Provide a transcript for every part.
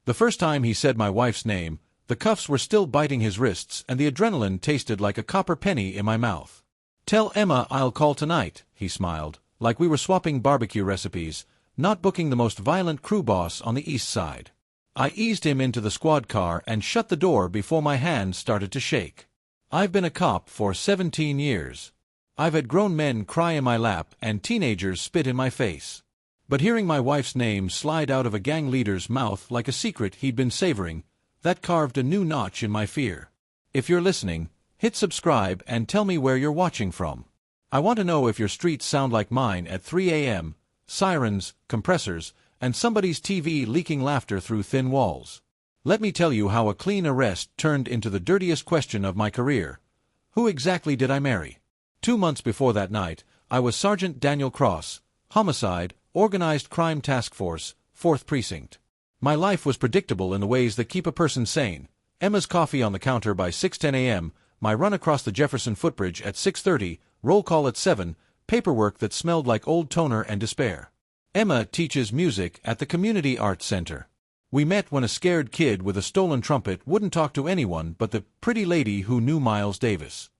The first time he said my wife's name, the cuffs were still biting his wrists and the adrenaline tasted like a copper penny in my mouth. "Tell Emma I'll call tonight," he smiled, like we were swapping barbecue recipes, not booking the most violent crew boss on the east side. I eased him into the squad car and shut the door before my hand started to shake. I've been a cop for 17 years. I've had grown men cry in my lap and teenagers spit in my face. But hearing my wife's name slide out of a gang leader's mouth like a secret he'd been savoring, that carved a new notch in my fear. If you're listening, hit subscribe and tell me where you're watching from. I want to know if your streets sound like mine at 3 a.m., sirens, compressors, and somebody's TV leaking laughter through thin walls. Let me tell you how a clean arrest turned into the dirtiest question of my career. Who exactly did I marry? 2 months before that night, I was Sergeant Daniel Cross, Homicide, Organized Crime Task Force, 4th Precinct. My life was predictable in the ways that keep a person sane. Emma's coffee on the counter by 6:10 a.m., my run across the Jefferson footbridge at 6:30, roll call at 7, paperwork that smelled like old toner and despair. Emma teaches music at the Community Arts Center. We met when a scared kid with a stolen trumpet wouldn't talk to anyone but the pretty lady who knew Miles Davis.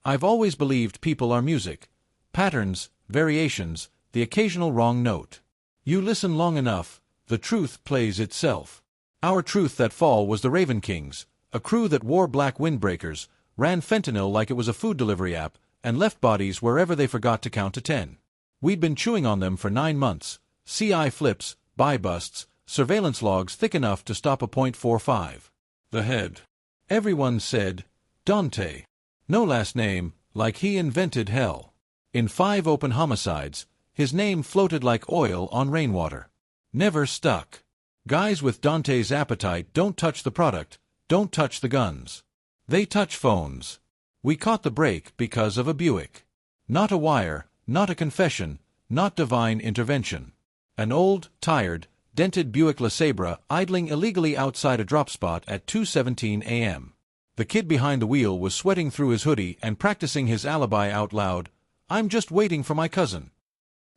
I've always believed people are music. Patterns, variations, the occasional wrong note. You listen long enough, the truth plays itself. Our truth that fall was the Raven Kings, a crew that wore black windbreakers, ran fentanyl like it was a food delivery app, and left bodies wherever they forgot to count to 10. We'd been chewing on them for 9 months, CI flips, buy busts, surveillance logs thick enough to stop a .45. The head. Everyone said, Dante. No last name, like he invented hell. In 5 open homicides, his name floated like oil on rainwater. Never stuck. Guys with Dante's appetite don't touch the product, don't touch the guns. They touch phones. We caught the break because of a Buick. Not a wire, not a confession, not divine intervention. An old, tired, dented Buick LeSabre idling illegally outside a drop spot at 2:17 a.m. The kid behind the wheel was sweating through his hoodie and practicing his alibi out loud. "I'm just waiting for my cousin."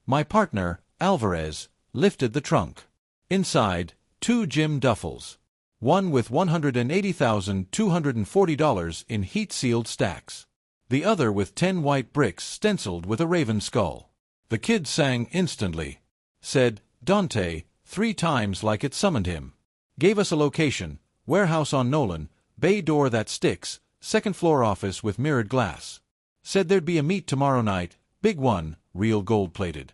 My partner, Alvarez, lifted the trunk. Inside, 2 Jim duffels. One with $180,240 in heat-sealed stacks. The other with 10 white bricks stenciled with a raven skull. The kid sang instantly. Said, "Dante," 3 times like it summoned him. Gave us a location, warehouse on Nolan, bay door that sticks, 2nd floor office with mirrored glass. Said there'd be a meet tomorrow night, big one, real gold-plated.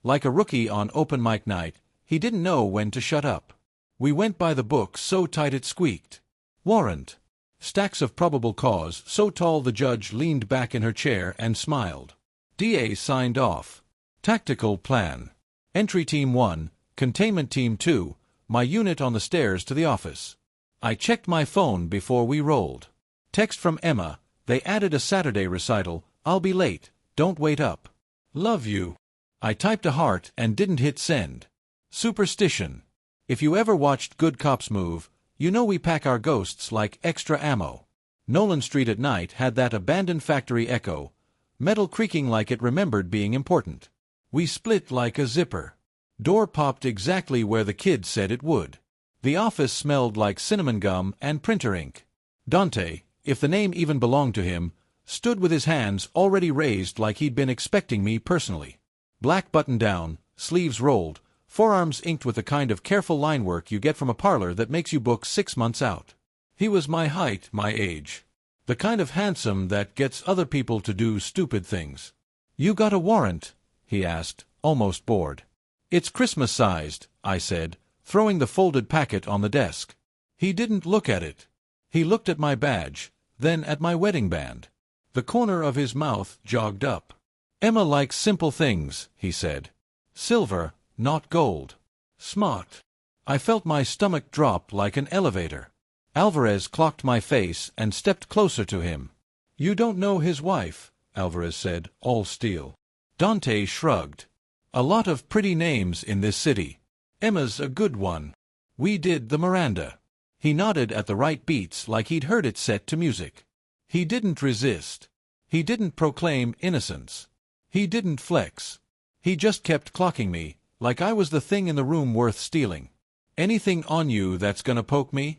Like a rookie on open mic night, he didn't know when to shut up. We went by the book so tight it squeaked. Warrant. Stacks of probable cause so tall the judge leaned back in her chair and smiled. DA signed off. Tactical plan. Entry Team 1, Containment Team 2, my unit on the stairs to the office. I checked my phone before we rolled. Text from Emma, they added a Saturday recital, "I'll be late, don't wait up. Love you." I typed a heart and didn't hit send. Superstition. If you ever watched Good Cops Move, you know we pack our ghosts like extra ammo. Nolan Street at night had that abandoned factory echo, metal creaking like it remembered being important. We split like a zipper. Door popped exactly where the kid said it would. The office smelled like cinnamon gum and printer ink. Dante, if the name even belonged to him, stood with his hands already raised like he'd been expecting me personally. Black button down, sleeves rolled, forearms inked with the kind of careful line work you get from a parlor that makes you book 6 months out. He was my height, my age. The kind of handsome that gets other people to do stupid things. "You got a warrant?" he asked, almost bored. "It's Christmas-sized," I said, throwing the folded packet on the desk. He didn't look at it. He looked at my badge, then at my wedding band. The corner of his mouth jogged up. "Emma likes simple things," he said. "Silver, not gold." Smart. I felt my stomach drop like an elevator. Alvarez clocked my face and stepped closer to him. "You don't know his wife," Alvarez said, all steel. Dante shrugged. "A lot of pretty names in this city. Emma's a good one. We did the Miranda." He nodded at the right beats like he'd heard it set to music. He didn't resist. He didn't proclaim innocence. He didn't flex. He just kept clocking me, like I was the thing in the room worth stealing. Anything on you that's gonna poke me?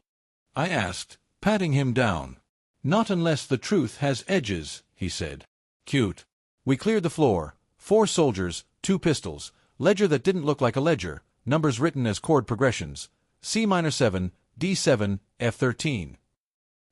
I asked, patting him down. Not unless the truth has edges, he said. Cute. We cleared the floor. 4 soldiers, 2 pistols, ledger that didn't look like a ledger, numbers written as chord progressions, C minor 7, D7, F13.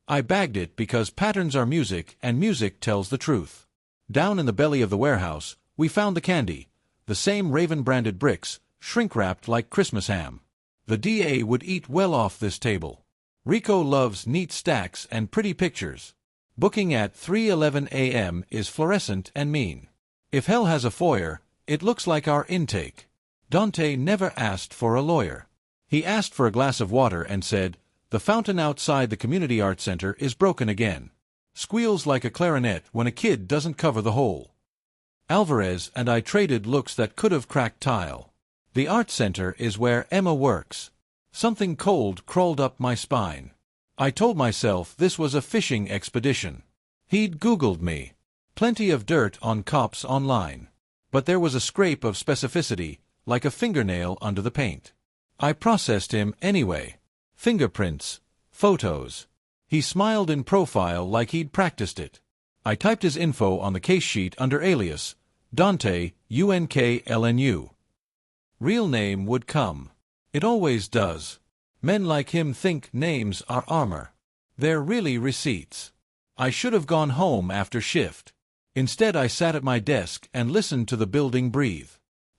I bagged it because patterns are music and music tells the truth. Down in the belly of the warehouse, we found the candy, the same Raven-branded bricks, shrink-wrapped like Christmas ham. The DA would eat well off this table. Rico loves neat stacks and pretty pictures. Booking at 3:11 a.m. is fluorescent and mean. If hell has a foyer, it looks like our intake. Dante never asked for a lawyer. He asked for a glass of water and said, "The fountain outside the community art center is broken again." Squeals like a clarinet when a kid doesn't cover the hole. Alvarez and I traded looks that could have cracked tile. The art center is where Emma works. Something cold crawled up my spine. I told myself this was a fishing expedition. He'd Googled me. Plenty of dirt on cops online. But there was a scrape of specificity, like a fingernail under the paint. I processed him anyway. Fingerprints. Photos. He smiled in profile like he'd practiced it. I typed his info on the case sheet under alias, Dante, UNKLNU. Real name would come. It always does. Men like him think names are armor. They're really receipts. I should have gone home after shift. Instead, I sat at my desk and listened to the building breathe.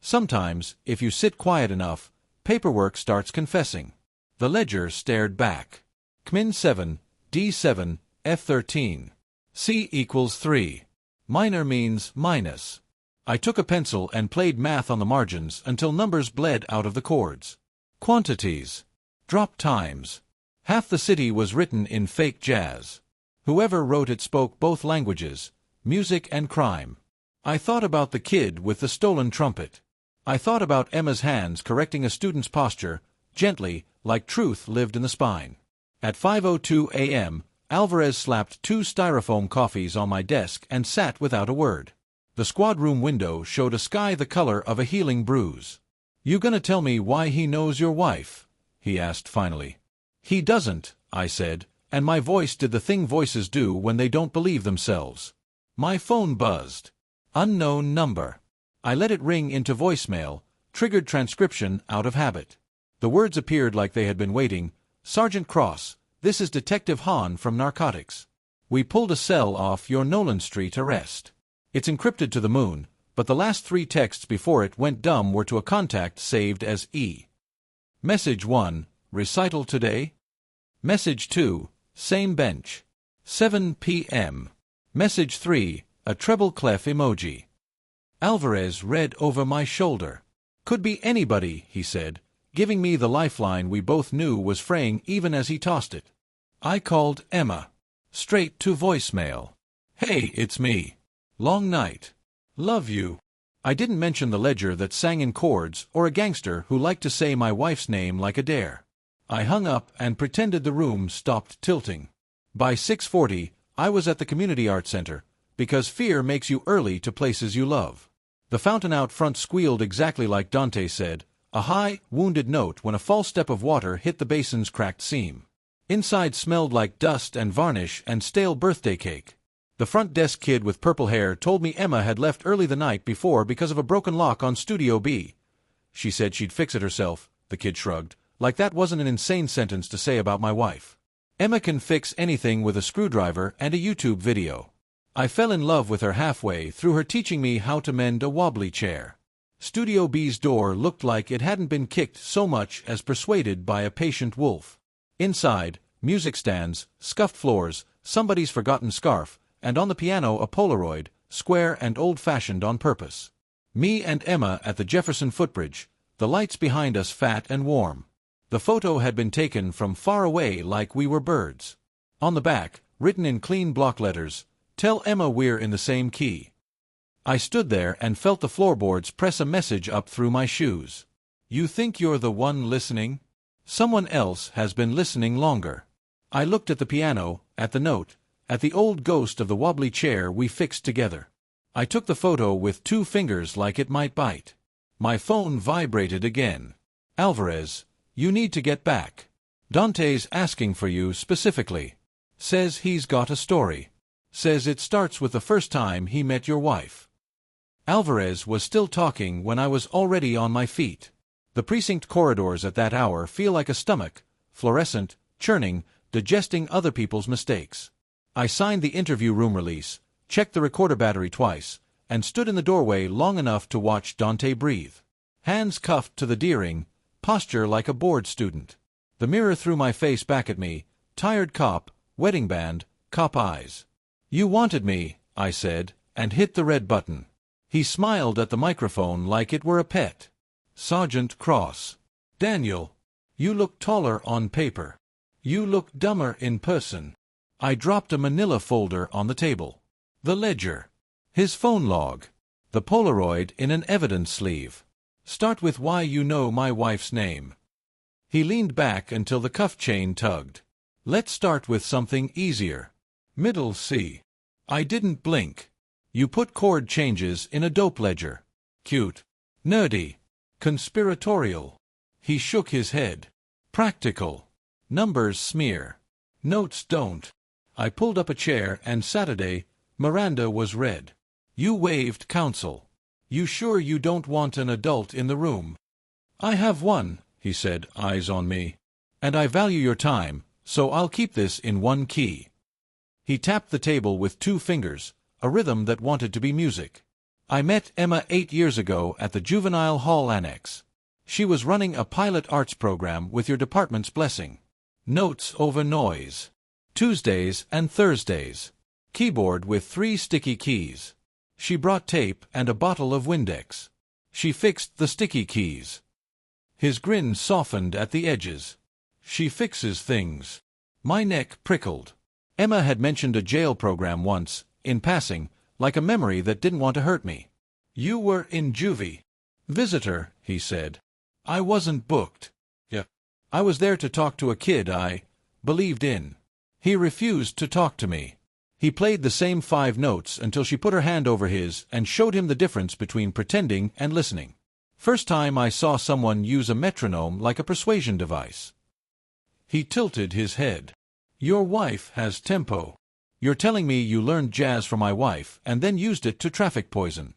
Sometimes, if you sit quiet enough, paperwork starts confessing. The ledger stared back. CMIN 7, D7, F13. C equals 3. Minor means minus. I took a pencil and played math on the margins until numbers bled out of the chords. Quantities. Drop times. Half the city was written in fake jazz. Whoever wrote it spoke both languages, music and crime. I thought about the kid with the stolen trumpet. I thought about Emma's hands correcting a student's posture, gently, like truth lived in the spine. At 5:02 a.m., Alvarez slapped 2 styrofoam coffees on my desk and sat without a word. The squad room window showed a sky the color of a healing bruise. "You gonna tell me why he knows your wife?" he asked finally. "He doesn't," I said, and my voice did the thing voices do when they don't believe themselves. My phone buzzed. Unknown number. I let it ring into voicemail, triggered transcription out of habit. The words appeared like they had been waiting. "Sergeant Cross, this is Detective Hahn from Narcotics. We pulled a cell off your Nolan Street arrest. It's encrypted to the moon, but the last 3 texts before it went dumb were to a contact saved as E. Message 1, recital today. Message 2, same bench. 7 p.m. Message 3, a treble clef emoji." Alvarez read over my shoulder. "Could be anybody," he said, giving me the lifeline we both knew was fraying even as he tossed it. I called Emma. Straight to voicemail. "Hey, it's me. Long night. Love you." I didn't mention the ledger that sang in chords or a gangster who liked to say my wife's name like a dare. I hung up and pretended the room stopped tilting. By 6:40, I was at the Community Art Center, because fear makes you early to places you love. The fountain out front squealed exactly like Dante said, a high, wounded note when a false step of water hit the basin's cracked seam. Inside smelled like dust and varnish and stale birthday cake. The front desk kid with purple hair told me Emma had left early the night before because of a broken lock on Studio B. She said she'd fix it herself, the kid shrugged, like that wasn't an insane sentence to say about my wife. Emma can fix anything with a screwdriver and a YouTube video. I fell in love with her halfway through her teaching me how to mend a wobbly chair. Studio B's door looked like it hadn't been kicked so much as persuaded by a patient wolf. Inside, music stands, scuffed floors, somebody's forgotten scarf, and on the piano a Polaroid, square and old-fashioned on purpose. Me and Emma at the Jefferson footbridge, the lights behind us fat and warm. The photo had been taken from far away like we were birds. On the back, written in clean block letters, "Tell Emma we're in the same key." I stood there and felt the floorboards press a message up through my shoes. "You think you're the one listening? Someone else has been listening longer." I looked at the piano, at the note, at the old ghost of the wobbly chair we fixed together. I took the photo with 2 fingers like it might bite. My phone vibrated again. "Alvarez, You need to get back. Dante's asking for you specifically. Says he's got a story. Says it starts with the first time he met your wife." Alvarez was still talking when I was already on my feet. The precinct corridors at that hour feel like a stomach, fluorescent, churning, digesting other people's mistakes. I signed the interview room release, checked the recorder battery twice, and stood in the doorway long enough to watch Dante breathe. Hands cuffed to the D-ring, posture like a bored student. The mirror threw my face back at me, tired cop, wedding band, cop eyes. "You wanted me," I said, and hit the red button. He smiled at the microphone like it were a pet. "Sergeant Cross. Daniel. You look taller on paper. You look dumber in person." I dropped a manila folder on the table. The ledger. His phone log. The Polaroid in an evidence sleeve. "Start with why you know my wife's name." He leaned back until the cuff chain tugged. "Let's start with something easier. Middle C." I didn't blink. "You put chord changes in a dope ledger. Cute. Nerdy. Conspiratorial." He shook his head. "Practical. Numbers smear. Notes don't." I pulled up a chair and Saturday, Miranda was read. "You waived counsel. You sure you don't want an adult in the room?" "I have one," he said, eyes on me. "And I value your time, so I'll keep this in one key." He tapped the table with 2 fingers, a rhythm that wanted to be music. "I met Emma 8 years ago at the Juvenile Hall Annex. She was running a pilot arts program with your department's blessing. Notes over noise. Tuesdays and Thursdays. Keyboard with 3 sticky keys. She brought tape and a bottle of Windex. She fixed the sticky keys." His grin softened at the edges. "She fixes things." My neck prickled. Emma had mentioned a jail program once, in passing, like a memory that didn't want to hurt me. "You were in juvie." "Visitor," he said. "I wasn't booked." "Yeah. I was there to talk to a kid I believed in." He refused to talk to me. He played the same 5 notes until she put her hand over his and showed him the difference between pretending and listening. First time I saw someone use a metronome like a persuasion device. He tilted his head. "Your wife has tempo. You're telling me you learned jazz from my wife and then used it to traffic poison."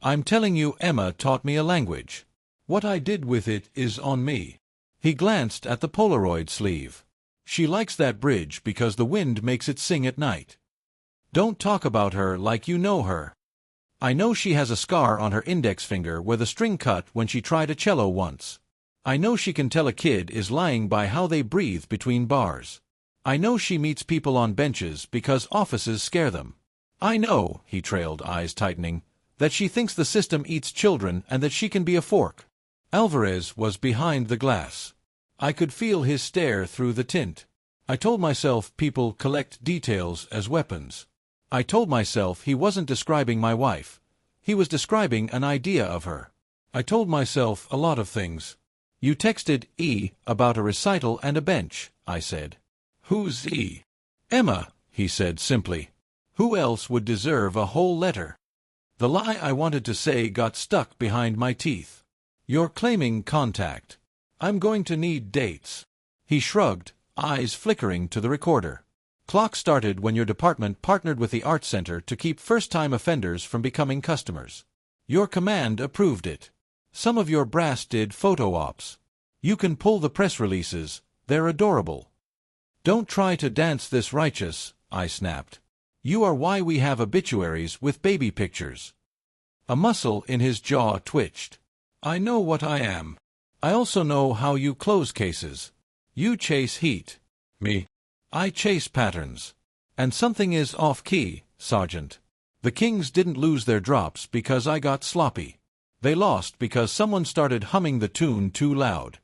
"I'm telling you Emma taught me a language. What I did with it is on me." He glanced at the Polaroid sleeve. "She likes that bridge because the wind makes it sing at night. Don't talk about her like you know her." "I know she has a scar on her index finger where the string cut when she tried a cello once. I know she can tell a kid is lying by how they breathe between bars. I know she meets people on benches because offices scare them. I know," he trailed, eyes tightening, "that she thinks the system eats children and that she can be a fork." Alvarez was behind the glass. I could feel his stare through the tint. I told myself people collect details as weapons. I told myself he wasn't describing my wife. He was describing an idea of her. I told myself a lot of things. "You texted E about a recital and a bench," I said. "Who's E?" "Emma," he said simply. "Who else would deserve a whole letter?" The lie I wanted to say got stuck behind my teeth. "You're claiming contact. I'm going to need dates." He shrugged, eyes flickering to the recorder. "Clock started when your department partnered with the Arts Center to keep first-time offenders from becoming customers. Your command approved it. Some of your brass did photo ops. You can pull the press releases, they're adorable." "Don't try to dance this righteous," I snapped. "You are why we have obituaries with baby pictures." A muscle in his jaw twitched. "I know what I am. I also know how you close cases. You chase heat. Me? I chase patterns. And something is off-key, Sergeant. The Kings didn't lose their drops because I got sloppy. They lost because someone started humming the tune too loud."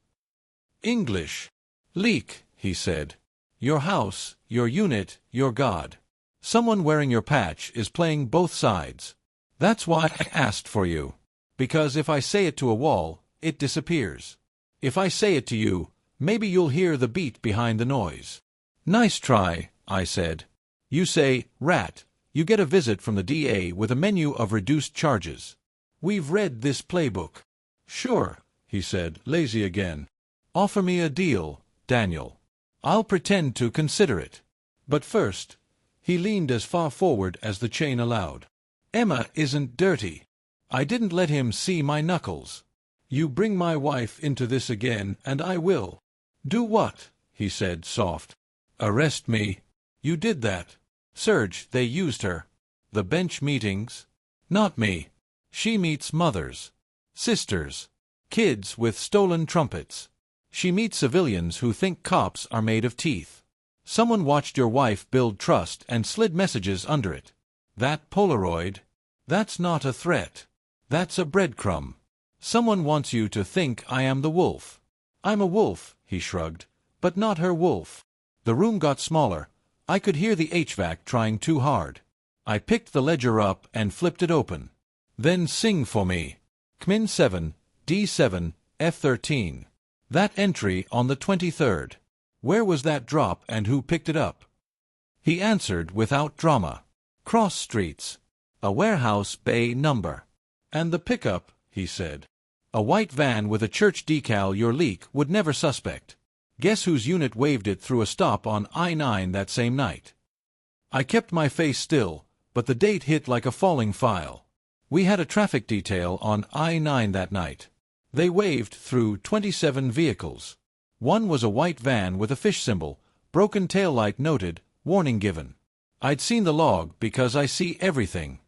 "English. Leak," he said. "Your house, your unit, your God. Someone wearing your patch is playing both sides. That's why I asked for you. Because if I say it to a wall, it disappears. If I say it to you, maybe you'll hear the beat behind the noise." "Nice try," I said. "You say, rat, you get a visit from the DA with a menu of reduced charges. We've read this playbook." "Sure," he said, lazy again. Offer me a deal, Daniel. I'll pretend to consider it. But first, he leaned as far forward as the chain allowed. Emma isn't dirty. I didn't let him see my knuckles. You bring my wife into this again, and I will. Do what? He said, soft. Arrest me. You did that. Serge, they used her. The bench meetings. Not me. She meets mothers, sisters, kids with stolen trumpets. She meets civilians who think cops are made of teeth. Someone watched your wife build trust and slid messages under it. That Polaroid? That's not a threat. That's a breadcrumb. Someone wants you to think I am the wolf. I'm a wolf, he shrugged, but not her wolf. The room got smaller. I could hear the HVAC trying too hard. I picked the ledger up and flipped it open. Then sing for me. Kmin 7, D7, F13. That entry on the 23rd. Where was that drop and who picked it up? He answered without drama. Cross Streets. A warehouse bay number. And the pickup, he said. A white van with a church decal your leak would never suspect. Guess whose unit waved it through a stop on I-9 that same night? I kept my face still, but the date hit like a falling file. We had a traffic detail on I-9 that night. They waved through 27 vehicles. One was a white van with a fish symbol, broken taillight noted, warning given. I'd seen the log because I see everything.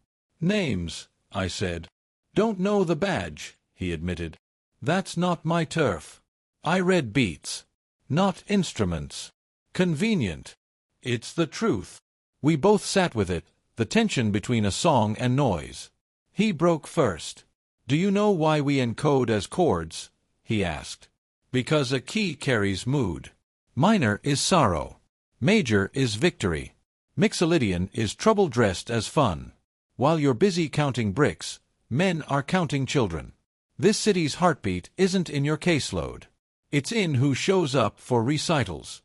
Names, I said. Don't know the badge, he admitted. That's not my turf. I read beats. Not instruments. Convenient. It's the truth. We both sat with it, the tension between a song and noise. He broke first. Do you know why we encode as chords? He asked. Because a key carries mood. Minor is sorrow. Major is victory. Mixolydian is trouble dressed as fun. While you're busy counting bricks, men are counting children. This city's heartbeat isn't in your caseload. It's in who shows up for recitals.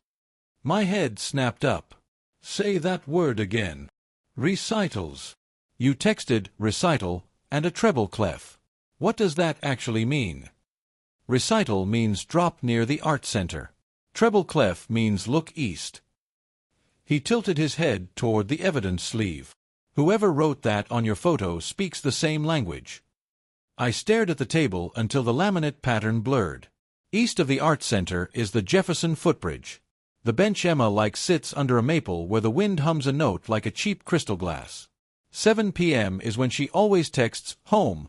My head snapped up. Say that word again. Recitals. You texted recital and a treble clef. What does that actually mean? Recital means drop near the art center. Treble clef means look east. He tilted his head toward the evidence sleeve. Whoever wrote that on your photo speaks the same language. I stared at the table until the laminate pattern blurred. East of the art center is the Jefferson footbridge. The bench Emma sits under a maple where the wind hums a note like a cheap crystal glass. 7 p.m. is when she always texts home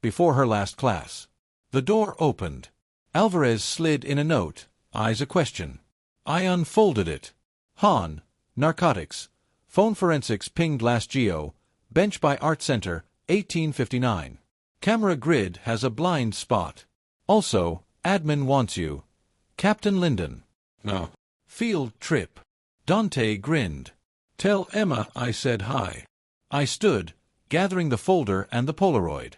before her last class. The door opened. Alvarez slid in a note, eyes a question. I unfolded it. Han, narcotics. Phone forensics pinged last geo. Bench by art center, 1859. Camera grid has a blind spot. Also, admin wants you. Captain Linden. No. Field trip. Dante grinned. Tell Emma I said hi. I stood, gathering the folder and the Polaroid.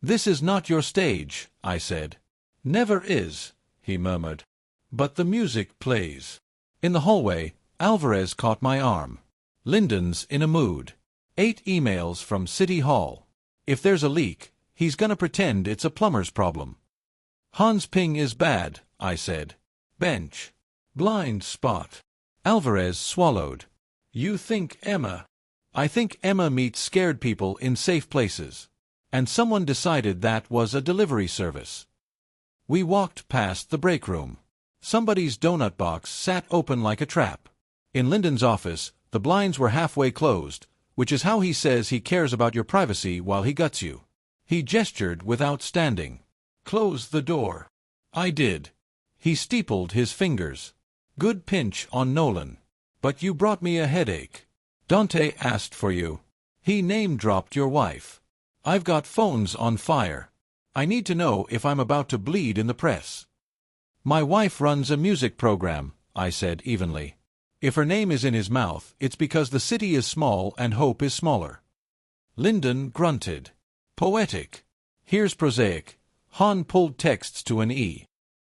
This is not your stage, I said. Never is, he murmured. But the music plays. In the hallway, Alvarez caught my arm. Linden's in a mood. 8 emails from City Hall. If there's a leak, he's gonna pretend it's a plumber's problem. Han's ping is bad, I said. Bench. Blind spot. Alvarez swallowed. You think Emma? I think Emma meets scared people in safe places. And someone decided that was a delivery service. We walked past the break room. Somebody's donut box sat open like a trap. In Linden's office, the blinds were halfway closed, which is how he says he cares about your privacy while he guts you. He gestured without standing. Close the door. I did. He steepled his fingers. Good pinch on Nolan. But you brought me a headache. Dante asked for you. He name-dropped your wife. I've got phones on fire. I need to know if I'm about to bleed in the press. My wife runs a music program, I said evenly. If her name is in his mouth, it's because the city is small and hope is smaller. Linden grunted. Poetic. Here's prosaic. Han pulled texts to an E.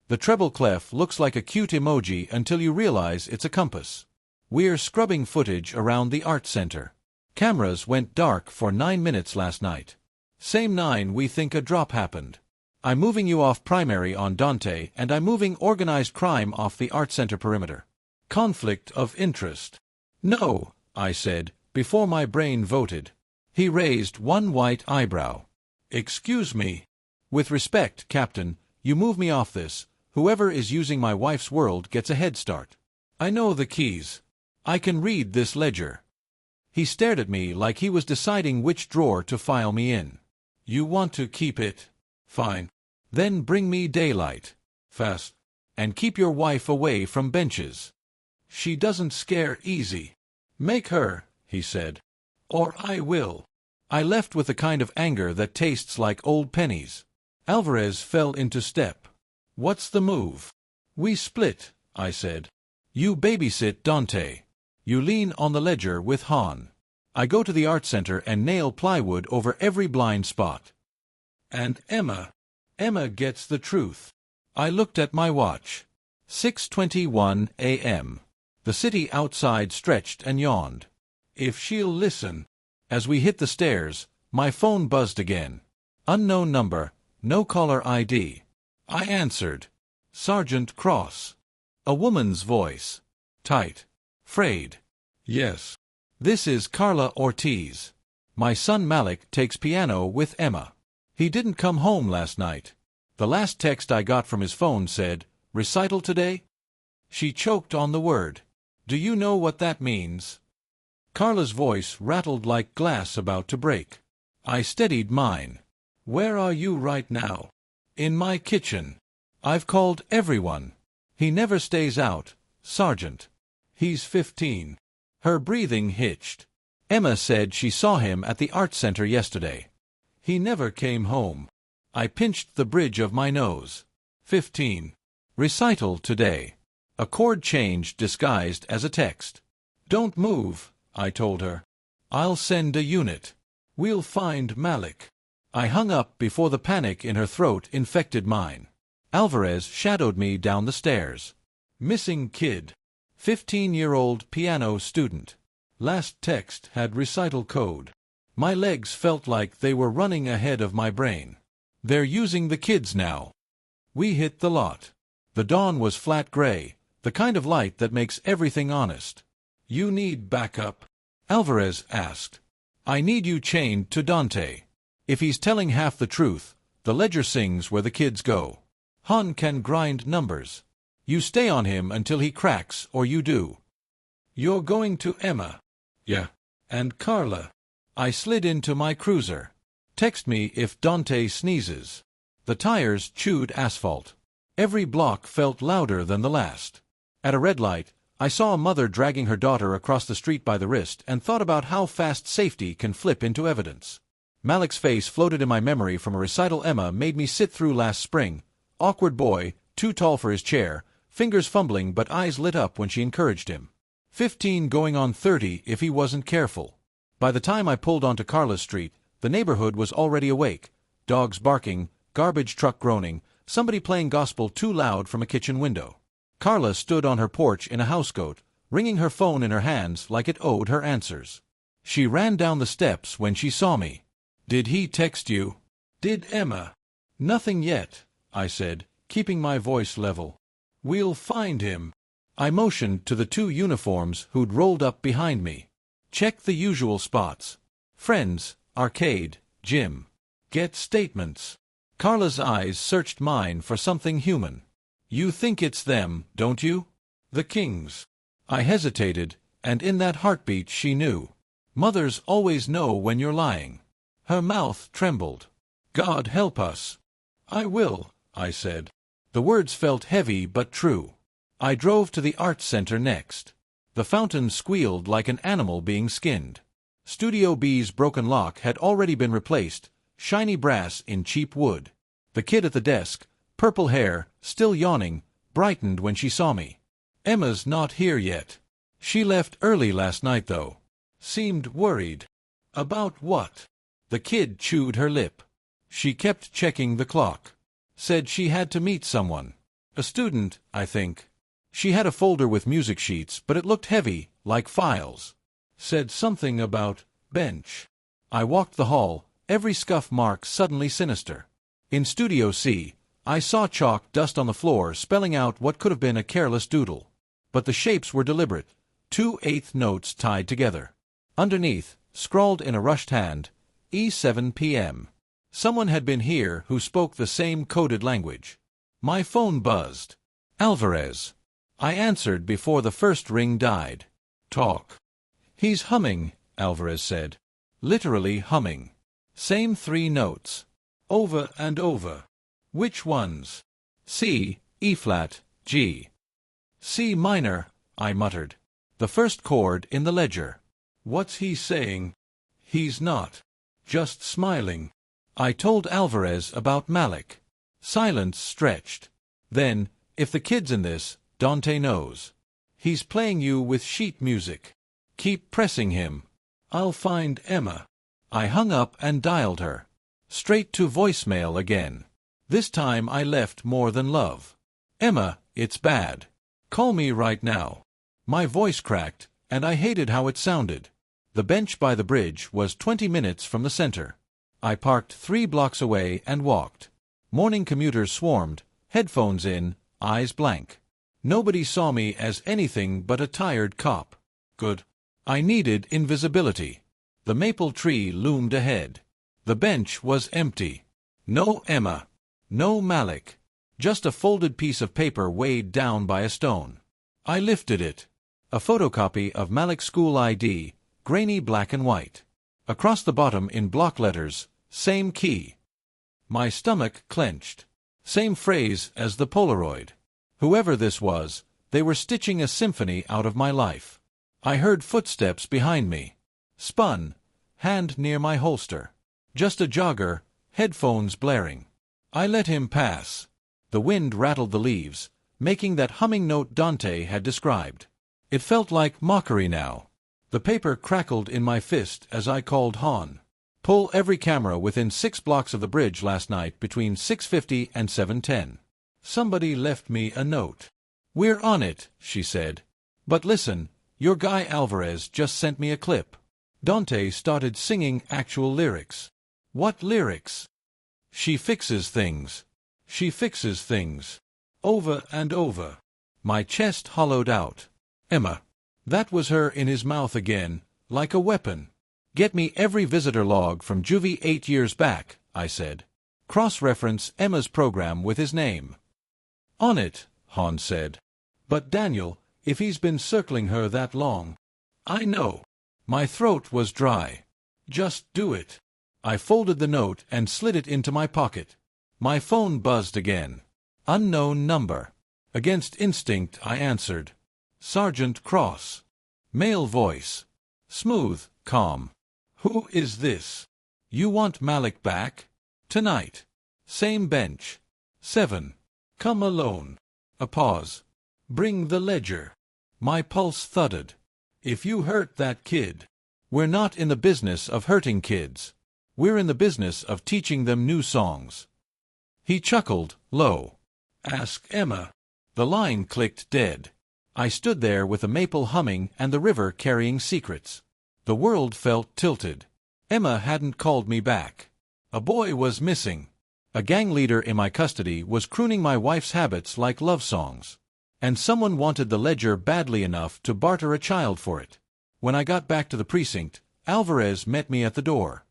The treble clef looks like a cute emoji until you realize it's a compass. We're scrubbing footage around the art center. Cameras went dark for 9 minutes last night. Same 9 we think a drop happened. I'm moving you off primary on Dante, and I'm moving organized crime off the art center perimeter. Conflict of interest. No, I said, before my brain voted. He raised one white eyebrow. Excuse me. With respect, Captain, you move me off this. Whoever is using my wife's world gets a head start. I know the keys. I can read this ledger. He stared at me like he was deciding which drawer to file me in. You want to keep it? Fine. Then bring me daylight. Fast. And keep your wife away from benches. She doesn't scare easy. Make her, he said. Or I will. I left with a kind of anger that tastes like old pennies. Alvarez fell into step. What's the move? We split, I said. You babysit Dante. You lean on the ledger with Han. I go to the art center and nail plywood over every blind spot. And Emma gets the truth. I looked at my watch. 6:21 a.m. The city outside stretched and yawned. If she'll listen. As we hit the stairs, my phone buzzed again. Unknown number, no caller ID. I answered. Sergeant Cross. A woman's voice. Tight. Frayed. Yes. This is Carla Ortiz. My son Malik takes piano with Emma. He didn't come home last night. The last text I got from his phone said, "Recital today?" She choked on the word. Do you know what that means? Carla's voice rattled like glass about to break. I steadied mine. Where are you right now? In my kitchen. I've called everyone. He never stays out, Sergeant. He's 15. Her breathing hitched. Emma said she saw him at the art center yesterday. He never came home. I pinched the bridge of my nose. 15. Recital today. A chord change disguised as a text. Don't move, I told her. I'll send a unit. We'll find Malik. I hung up before the panic in her throat infected mine. Alvarez shadowed me down the stairs. Missing kid. 15-year-old piano student. Last text had recital code. My legs felt like they were running ahead of my brain. They're using the kids now. We hit the lot. The dawn was flat gray, the kind of light that makes everything honest. You need backup? Alvarez asked. I need you chained to Dante. If he's telling half the truth, the ledger sings where the kids go. Han can grind numbers. You stay on him until he cracks, or you do. You're going to Emma. Yeah. And Carla. I slid into my cruiser. Text me if Dante sneezes. The tires chewed asphalt. Every block felt louder than the last. At a red light, I saw a mother dragging her daughter across the street by the wrist and thought about how fast safety can flip into evidence. Malik's face floated in my memory from a recital Emma made me sit through last spring. Awkward boy, too tall for his chair, fingers fumbling but eyes lit up when she encouraged him. 15 going on 30 if he wasn't careful. By the time I pulled onto Carla Street, the neighborhood was already awake. Dogs barking, garbage truck groaning, somebody playing gospel too loud from a kitchen window. Carla stood on her porch in a housecoat, wringing her phone in her hands like it owed her answers. She ran down the steps when she saw me. Did he text you? Did Emma? Nothing yet, I said, keeping my voice level. We'll find him. I motioned to the two uniforms who'd rolled up behind me. Check the usual spots. Friends, arcade, gym. Get statements. Carla's eyes searched mine for something human. You think it's them, don't you? The Kings. I hesitated, and in that heartbeat she knew. Mothers always know when you're lying. Her mouth trembled. God help us. I will, I said. The words felt heavy but true. I drove to the art center next. The fountain squealed like an animal being skinned. Studio B's broken lock had already been replaced, shiny brass in cheap wood. The kid at the desk, purple hair, still yawning, brightened when she saw me. Emma's not here yet. She left early last night, though. Seemed worried. About what? The kid chewed her lip. She kept checking the clock. Said she had to meet someone. A student, I think. She had a folder with music sheets, but it looked heavy, like files. Said something about bench. I walked the hall, every scuff mark suddenly sinister. In Studio C, I saw chalk dust on the floor spelling out what could have been a careless doodle. But the shapes were deliberate, 2/8 notes tied together. Underneath, scrawled in a rushed hand, E7 p.m. Someone had been here who spoke the same coded language. My phone buzzed. Alvarez. I answered before the first ring died. Talk. He's humming, Alvarez said. Literally humming. Same 3 notes. Over and over. Which ones? C, E-flat, G. C minor, I muttered. The first chord in the ledger. What's he saying? He's not. Just smiling. I told Alvarez about Malik. Silence stretched. Then, if the kid's in this, Dante knows. He's playing you with sheet music. Keep pressing him. I'll find Emma. I hung up and dialed her. Straight to voicemail again. This time I left more than love. Emma, it's bad. Call me right now. My voice cracked, and I hated how it sounded. The bench by the bridge was 20 minutes from the center. I parked 3 blocks away and walked. Morning commuters swarmed, headphones in, eyes blank. Nobody saw me as anything but a tired cop. Good. I needed invisibility. The maple tree loomed ahead. The bench was empty. No Emma. No Malik. Just a folded piece of paper weighed down by a stone. I lifted it. A photocopy of Malik's school ID, grainy black and white. Across the bottom in block letters, same key. My stomach clenched. Same phrase as the Polaroid. Whoever this was, they were stitching a symphony out of my life. I heard footsteps behind me. Spun, hand near my holster. Just a jogger, headphones blaring. I let him pass. The wind rattled the leaves, making that humming note Dante had described. It felt like mockery now. The paper crackled in my fist as I called Han. Pull every camera within 6 blocks of the bridge last night between 6:50 and 7:10. Somebody left me a note. We're on it, she said. But listen, your guy Alvarez just sent me a clip. Dante started singing actual lyrics. What lyrics? She fixes things. She fixes things. Over and over. My chest hollowed out. Emma. That was her in his mouth again, like a weapon. Get me every visitor log from juvie 8 years back, I said. Cross-reference Emma's program with his name. On it, Han said. But Daniel, if he's been circling her that long. I know. My throat was dry. Just do it. I folded the note and slid it into my pocket. My phone buzzed again. Unknown number. Against instinct, I answered. Sergeant Cross. Male voice. Smooth, calm. Who is this? You want Malik back? Tonight. Same bench. 7. Come alone. A pause. Bring the ledger. My pulse thudded. If you hurt that kid. We're not in the business of hurting kids. We're in the business of teaching them new songs. He chuckled, low. Ask Emma. The line clicked dead. I stood there with the maple humming and the river carrying secrets. The world felt tilted. Emma hadn't called me back. A boy was missing. A gang leader in my custody was crooning my wife's habits like love songs. And someone wanted the ledger badly enough to barter a child for it. When I got back to the precinct, Alvarez met me at the door.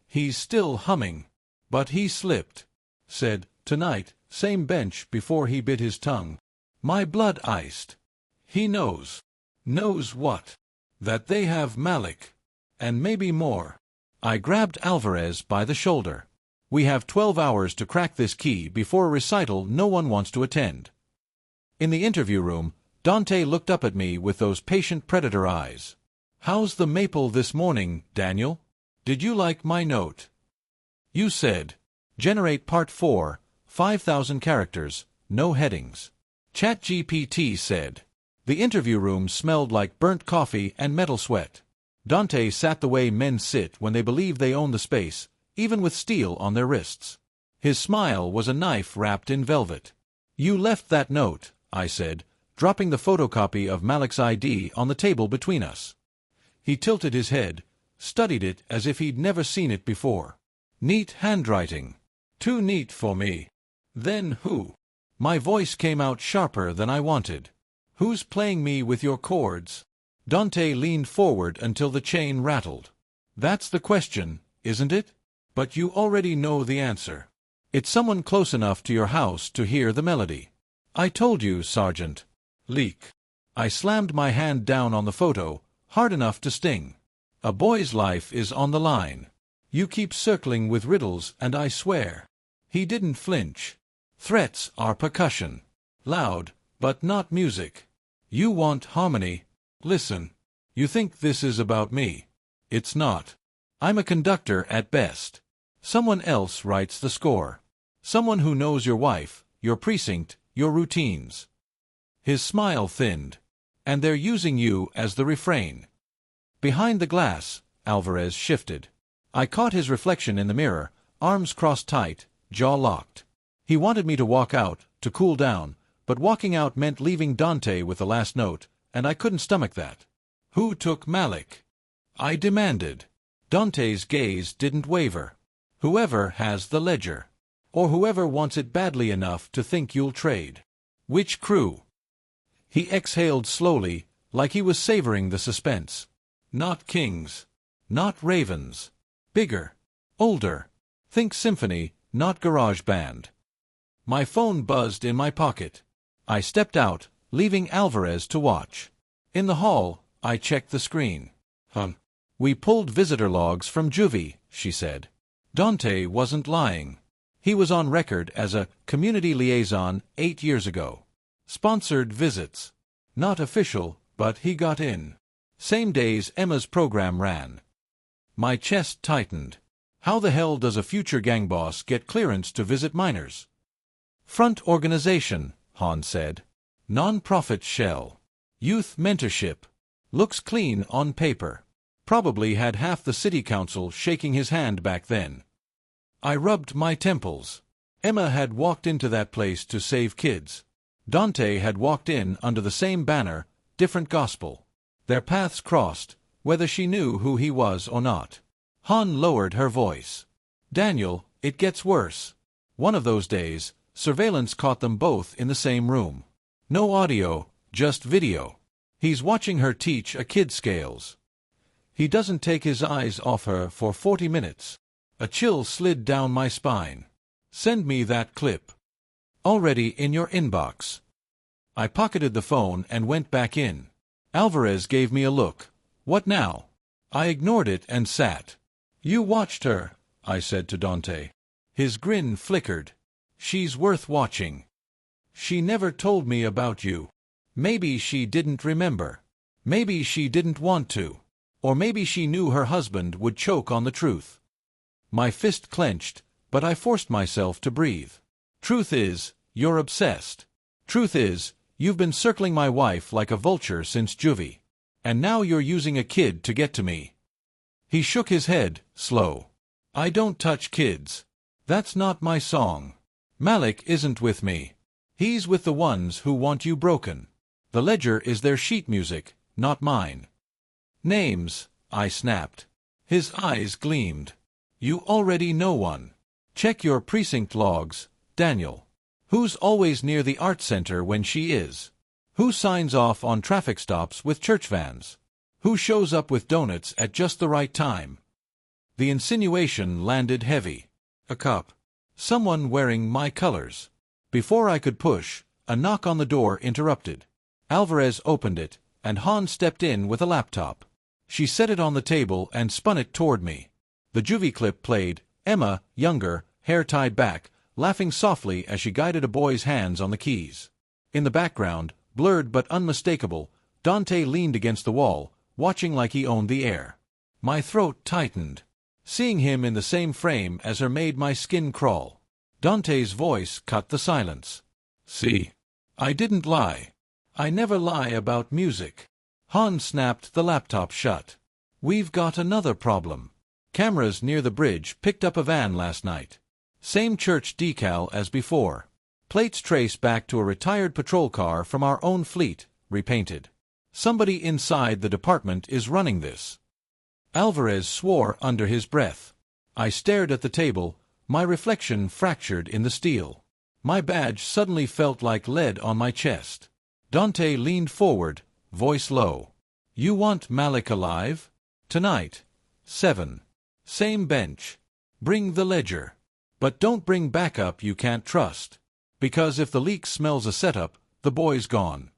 He's still humming. But he slipped. Said, tonight, same bench before he bit his tongue. My blood iced. He knows. Knows what? That they have Malik. And maybe more. I grabbed Alvarez by the shoulder. We have 12 hours to crack this key before a recital no one wants to attend. In the interview room, Dante looked up at me with those patient predator eyes. How's the maple this morning, Daniel? Did you like my note? You said, generate part 4, 5,000 characters, no headings. ChatGPT said. The interview room smelled like burnt coffee and metal sweat. Dante sat the way men sit when they believe they own the space, even with steel on their wrists. His smile was a knife wrapped in velvet. You left that note, I said, dropping the photocopy of Malik's ID on the table between us. He tilted his head, studied it as if he'd never seen it before. Neat handwriting. Too neat for me. Then who? My voice came out sharper than I wanted. Who's playing me with your chords? Dante leaned forward until the chain rattled. That's the question, isn't it? But you already know the answer. It's someone close enough to your house to hear the melody. I told you, Sergeant. Leak. I slammed my hand down on the photo, hard enough to sting. A boy's life is on the line. You keep circling with riddles, and I swear. He didn't flinch. Threats are percussion. Loud, but not music. You want harmony. Listen. You think this is about me. It's not. I'm a conductor at best. Someone else writes the score. Someone who knows your wife, your precinct, your routines. His smile thinned. And they're using you as the refrain. Behind the glass, Alvarez shifted. I caught his reflection in the mirror, arms crossed tight, jaw locked. He wanted me to walk out, to cool down, but walking out meant leaving Dante with the last note, and I couldn't stomach that. Who took Malik? I demanded. Dante's gaze didn't waver. Whoever has the ledger. Or whoever wants it badly enough to think you'll trade. Which crew? He exhaled slowly, like he was savoring the suspense. Not Kings. Not Ravens. Bigger. Older. Think symphony, not garage band. My phone buzzed in my pocket. I stepped out, leaving Alvarez to watch. In the hall, I checked the screen. We pulled visitor logs from Juvie, she said. Dante wasn't lying. He was on record as a community liaison 8 years ago. Sponsored visits. Not official, but he got in. Same days Emma's program ran. My chest tightened. How the hell does a future gang boss get clearance to visit minors? Front organization, Han said. Non-profit shell. Youth mentorship. Looks clean on paper. Probably had half the city council shaking his hand back then. I rubbed my temples. Emma had walked into that place to save kids. Dante had walked in under the same banner, different gospel. Their paths crossed, whether she knew who he was or not. Han lowered her voice. Daniel, it gets worse. One of those days, surveillance caught them both in the same room. No audio, just video. He's watching her teach a kid scales. He doesn't take his eyes off her for 40 minutes. A chill slid down my spine. Send me that clip. Already in your inbox. I pocketed the phone and went back in. Alvarez gave me a look. What now? I ignored it and sat. You watched her, I said to Dante. His grin flickered. She's worth watching. She never told me about you. Maybe she didn't remember. Maybe she didn't want to. Or maybe she knew her husband would choke on the truth. My fist clenched, but I forced myself to breathe. Truth is, you're obsessed. Truth is, you've been circling my wife like a vulture since Juvie. And now you're using a kid to get to me. He shook his head, slow. I don't touch kids. That's not my song. Malik isn't with me. He's with the ones who want you broken. The ledger is their sheet music, not mine. Names, I snapped. His eyes gleamed. You already know one. Check your precinct logs, Daniel. Who's always near the art center when she is? Who signs off on traffic stops with church vans? Who shows up with donuts at just the right time? The insinuation landed heavy. A cop. Someone wearing my colors. Before I could push, a knock on the door interrupted. Alvarez opened it, and Han stepped in with a laptop. She set it on the table and spun it toward me. The Juvie clip played, Emma, younger, hair tied back, laughing softly as she guided a boy's hands on the keys. In the background, blurred but unmistakable, Dante leaned against the wall, watching like he owned the air. My throat tightened. Seeing him in the same frame as her made my skin crawl. Dante's voice cut the silence. See? I didn't lie. I never lie about music. Han snapped the laptop shut. We've got another problem. Cameras near the bridge picked up a van last night. Same church decal as before. Plates trace back to a retired patrol car from our own fleet, repainted. Somebody inside the department is running this. Alvarez swore under his breath. I stared at the table, My reflection fractured in the steel. My badge suddenly felt like lead on my chest. Dante leaned forward, voice low. You want Malik alive? Tonight. 7. Same bench. Bring the ledger. But don't bring backup you can't trust. Because if the leak smells a setup, the boy's gone.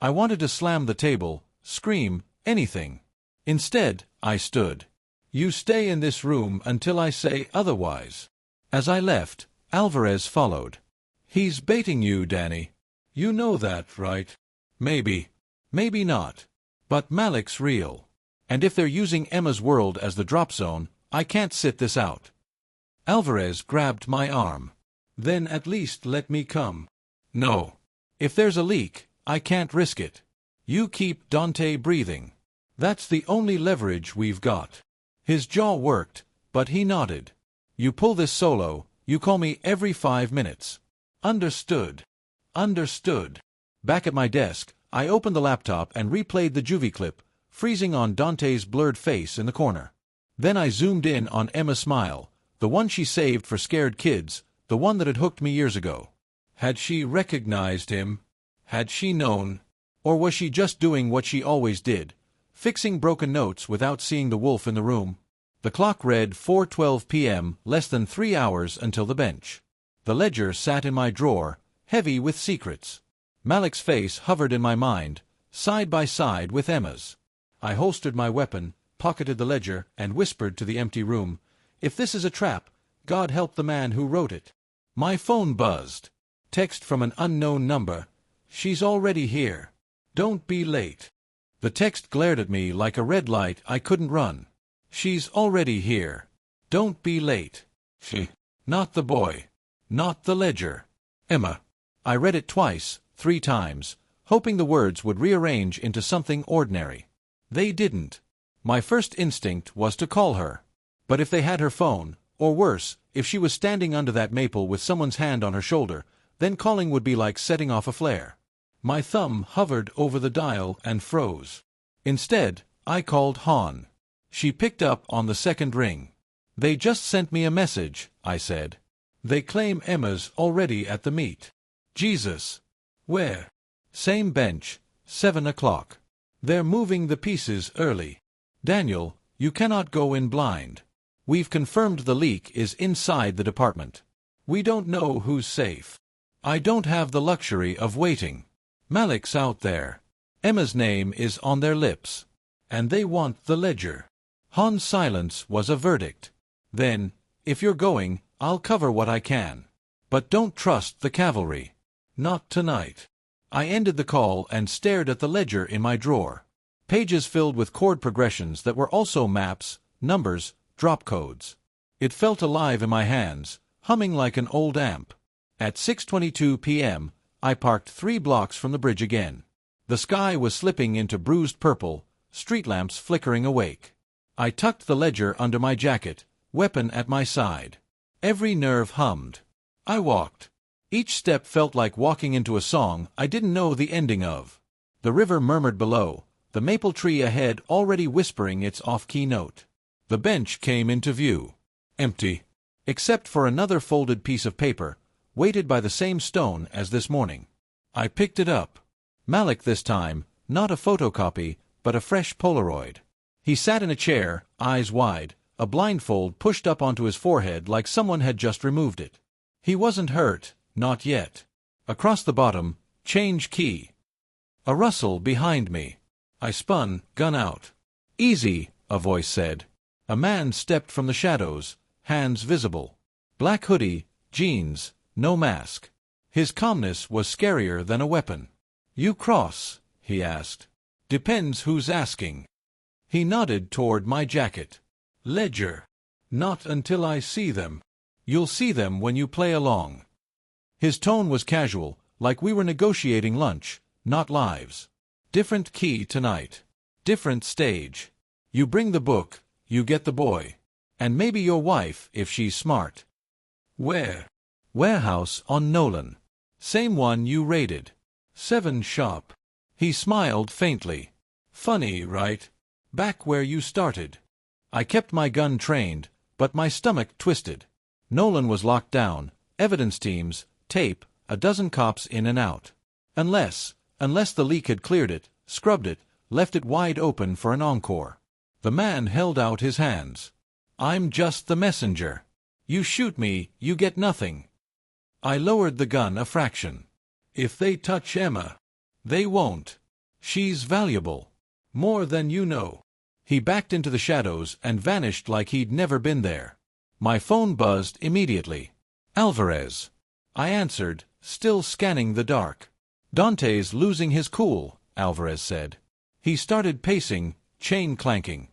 I wanted to slam the table, scream, anything. Instead, I stood. You stay in this room until I say otherwise. As I left, Alvarez followed. He's baiting you, Danny. You know that, right? Maybe. Maybe not. But Malik's real. And if they're using Emma's world as the drop zone, I can't sit this out. Alvarez grabbed my arm. Then at least let me come. No. If there's a leak, I can't risk it. You keep Dante breathing. That's the only leverage we've got. His jaw worked, but he nodded. You pull this solo, you call me every 5 minutes. Understood. Understood. Back at my desk, I opened the laptop and replayed the juvie clip, freezing on Dante's blurred face in the corner. Then I zoomed in on Emma's smile, the one she saved for scared kids, the one that had hooked me years ago. Had she recognized him? Had she known? Or was she just doing what she always did, fixing broken notes without seeing the wolf in the room? The clock read 4:12 p.m., less than 3 hours until the bench. The ledger sat in my drawer, heavy with secrets. Malik's face hovered in my mind, side by side with Emma's. I holstered my weapon, pocketed the ledger, and whispered to the empty room, "If this is a trap, God help the man who wrote it." My phone buzzed. Text from an unknown number. "She's already here. Don't be late." The text glared at me like a red light I couldn't run. "She's already here. Don't be late." She. Not the boy. Not the ledger. Emma. I read it twice, 3 times, hoping the words would rearrange into something ordinary. They didn't. My first instinct was to call her. But if they had her phone, or worse, if she was standing under that maple with someone's hand on her shoulder, then calling would be like setting off a flare. My thumb hovered over the dial and froze. Instead, I called Han. She picked up on the second ring. "They just sent me a message," I said. "They claim Emma's already at the meet." Jesus. Where? Same bench, 7 o'clock. They're moving the pieces early. Daniel, you cannot go in blind. We've confirmed the leak is inside the department. We don't know who's safe. I don't have the luxury of waiting. Malik's out there. Emma's name is on their lips. And they want the ledger. Han's silence was a verdict. Then, if you're going, I'll cover what I can. But don't trust the cavalry. Not tonight. I ended the call and stared at the ledger in my drawer. Pages filled with chord progressions that were also maps, numbers, drop codes. It felt alive in my hands, humming like an old amp. At 6:22 p.m., I parked 3 blocks from the bridge again. The sky was slipping into bruised purple, street lamps flickering awake. I tucked the ledger under my jacket, weapon at my side. Every nerve hummed. I walked. Each step felt like walking into a song I didn't know the ending of. The river murmured below, the maple tree ahead already whispering its off-key note. The bench came into view. Empty. Except for another folded piece of paper, weighted by the same stone as this morning. I picked it up. Malik this time, not a photocopy, but a fresh Polaroid. He sat in a chair, eyes wide, a blindfold pushed up onto his forehead like someone had just removed it. He wasn't hurt, not yet. Across the bottom, change key. A rustle behind me. I spun, gun out. "Easy," a voice said. A man stepped from the shadows, hands visible. Black hoodie, jeans, no mask. His calmness was scarier than a weapon. "You cross?" he asked. "Depends who's asking." He nodded toward my jacket. "Ledger. Not until I see them. You'll see them when you play along." His tone was casual, like we were negotiating lunch, not lives. "Different key tonight. Different stage. You bring the book, you get the boy. And maybe your wife, if she's smart." "Where?" "Warehouse on Nolan. Same one you raided. 7 shop." He smiled faintly. "Funny, right? Back where you started." I kept my gun trained, but my stomach twisted. Nolan was locked down, evidence teams, tape, a dozen cops in and out. Unless the leak had cleared it, scrubbed it, left it wide open for an encore. The man held out his hands. I'm just the messenger. You shoot me, you get nothing. I lowered the gun a fraction. If they touch Emma, they won't. She's valuable. More than you know. He backed into the shadows and vanished like he'd never been there. My phone buzzed immediately. Alvarez. I answered, still scanning the dark. Dante's losing his cool, Alvarez said. He started pacing, chain clanking.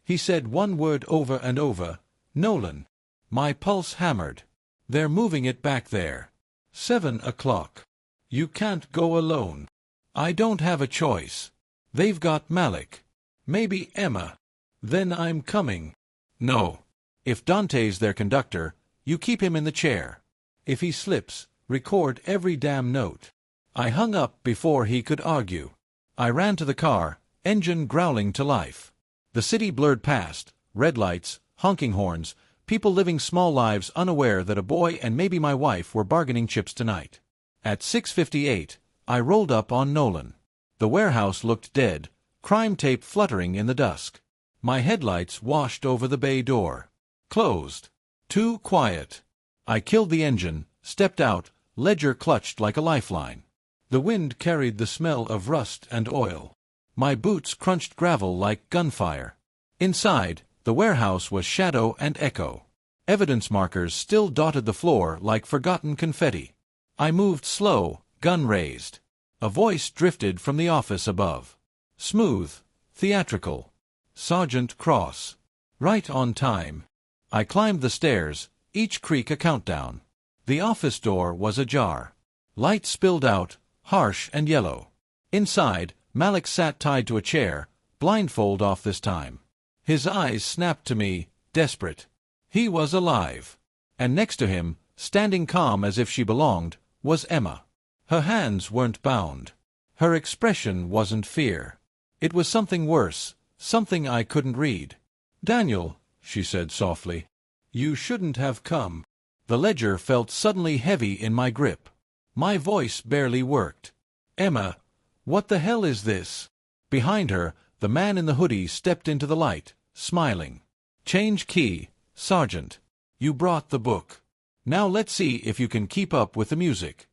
He said one word over and over, Nolan. My pulse hammered. They're moving it back there. 7 o'clock. You can't go alone. I don't have a choice. They've got Malik. Maybe Emma. Then I'm coming. No. If Dante's their conductor, you keep him in the chair. If he slips, record every damn note. I hung up before he could argue. I ran to the car, engine growling to life. The city blurred past, red lights, honking horns, people living small lives unaware that a boy and maybe my wife were bargaining chips tonight. At 6:58, I rolled up on Nolan. The warehouse looked dead, crime tape fluttering in the dusk. My headlights washed over the bay door. Closed. Too quiet. I killed the engine, stepped out, ledger clutched like a lifeline. The wind carried the smell of rust and oil. My boots crunched gravel like gunfire. Inside, the warehouse was shadow and echo. Evidence markers still dotted the floor like forgotten confetti. I moved slow, gun raised. A voice drifted from the office above. Smooth, theatrical. Sergeant Cross. Right on time. I climbed the stairs, each creak a countdown. The office door was ajar. Light spilled out, harsh and yellow. Inside, Malik sat tied to a chair, blindfold off this time. His eyes snapped to me, desperate. He was alive. And next to him, standing calm as if she belonged, was Emma. Her hands weren't bound. Her expression wasn't fear. It was something worse, something I couldn't read. Daniel, she said softly, you shouldn't have come. The ledger felt suddenly heavy in my grip. My voice barely worked. Emma, what the hell is this? Behind her, the man in the hoodie stepped into the light, smiling. Change key, Sergeant. You brought the book. Now let's see if you can keep up with the music.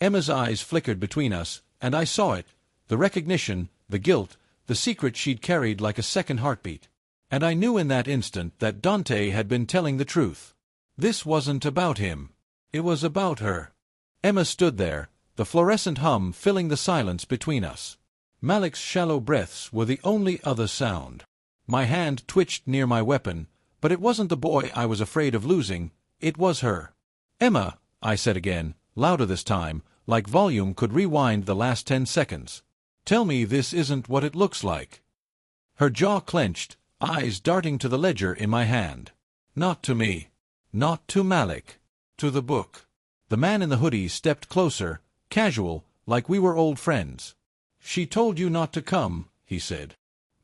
Emma's eyes flickered between us, and I saw it, the recognition, the guilt, the secret she'd carried like a second heartbeat. And I knew in that instant that Dante had been telling the truth. This wasn't about him. It was about her. Emma stood there, the fluorescent hum filling the silence between us. Malik's shallow breaths were the only other sound. My hand twitched near my weapon, but it wasn't the boy I was afraid of losing, it was her. Emma, I said again, louder this time, like volume could rewind the last 10 seconds. Tell me this isn't what it looks like. Her jaw clenched, eyes darting to the ledger in my hand. Not to me. Not to Malik. To the book. The man in the hoodie stepped closer, casual, like we were old friends. She told you not to come, he said.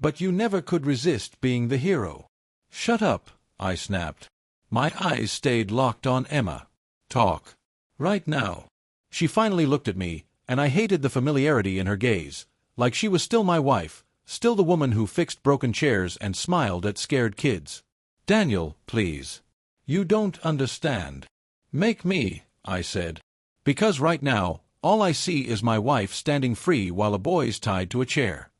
But you never could resist being the hero. Shut up, I snapped. My eyes stayed locked on Emma. Talk. Right now. She finally looked at me, and I hated the familiarity in her gaze, like she was still my wife, still the woman who fixed broken chairs and smiled at scared kids. Daniel, please. You don't understand. Make me, I said. Because right now, all I see is my wife standing free while a boy's tied to a chair.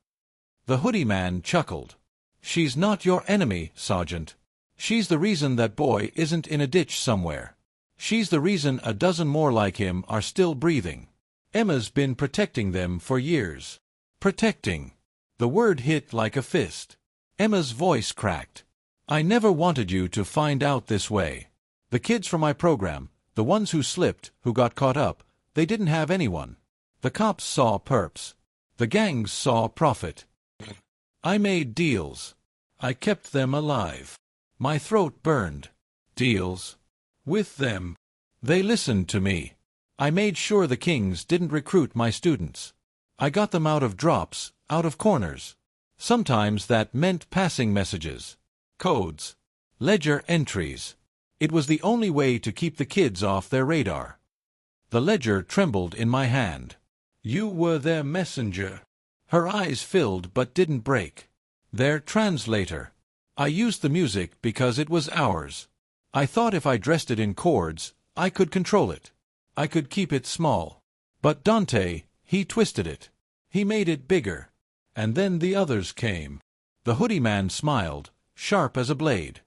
The hoodie man chuckled. She's not your enemy, Sergeant. She's the reason that boy isn't in a ditch somewhere. She's the reason a dozen more like him are still breathing. Emma's been protecting them for years. Protecting. The word hit like a fist. Emma's voice cracked. I never wanted you to find out this way. The kids from my program, the ones who slipped, who got caught up, they didn't have anyone. The cops saw perps. The gangs saw profit. I made deals. I kept them alive. My throat burned. Deals. With them. They listened to me. I made sure the Kings didn't recruit my students. I got them out of drops, out of corners. Sometimes that meant passing messages. Codes. Ledger entries. It was the only way to keep the kids off their radar. The ledger trembled in my hand. You were their messenger. Her eyes filled but didn't break. Their translator. I used the music because it was ours. I thought if I dressed it in chords, I could control it. I could keep it small. But Dante, he twisted it. He made it bigger. And then the others came. The hoodie man smiled, sharp as a blade.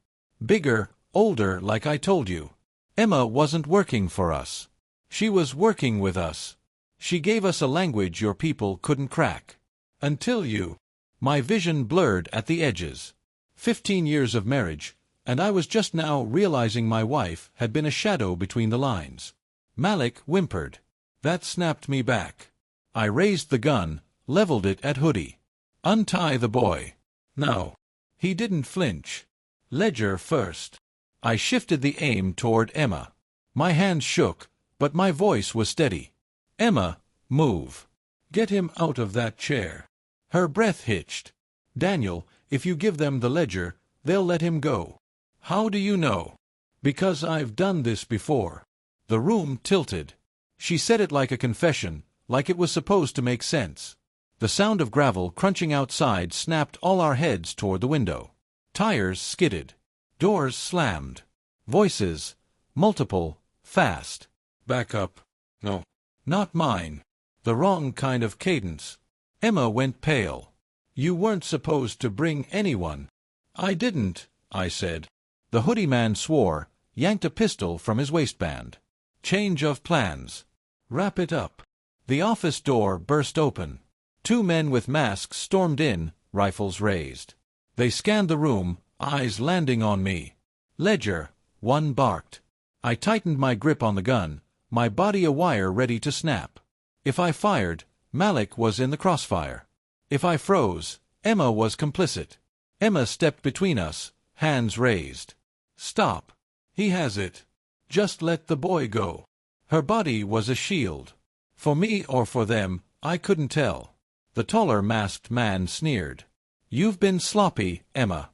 Bigger, older, like I told you. Emma wasn't working for us. She was working with us. She gave us a language your people couldn't crack. Until you. My vision blurred at the edges. 15 years of marriage, and I was just now realizing my wife had been a shadow between the lines. Malik whimpered. That snapped me back. I raised the gun, leveled it at Hoodie. Untie the boy. No. He didn't flinch. Ledger first. I shifted the aim toward Emma. My hands shook, but my voice was steady. Emma, move. Get him out of that chair. Her breath hitched. Daniel, if you give them the ledger, they'll let him go. How do you know? Because I've done this before. The room tilted. She said it like a confession, like it was supposed to make sense. The sound of gravel crunching outside snapped all our heads toward the window. Tires skidded. Doors slammed. Voices. Multiple. Fast. Back up. No. Not mine. The wrong kind of cadence. Emma went pale. You weren't supposed to bring anyone. I didn't, I said. The hoodie man swore, yanked a pistol from his waistband. Change of plans. Wrap it up. The office door burst open. 2 men with masks stormed in, rifles raised. They scanned the room, eyes landing on me. Ledger, one barked. I tightened my grip on the gun, my body a wire ready to snap. If I fired, Malik was in the crossfire. If I froze, Emma was complicit. Emma stepped between us, hands raised. Stop. He has it. Just let the boy go. Her body was a shield. For me or for them, I couldn't tell. The taller masked man sneered. You've been sloppy, Emma.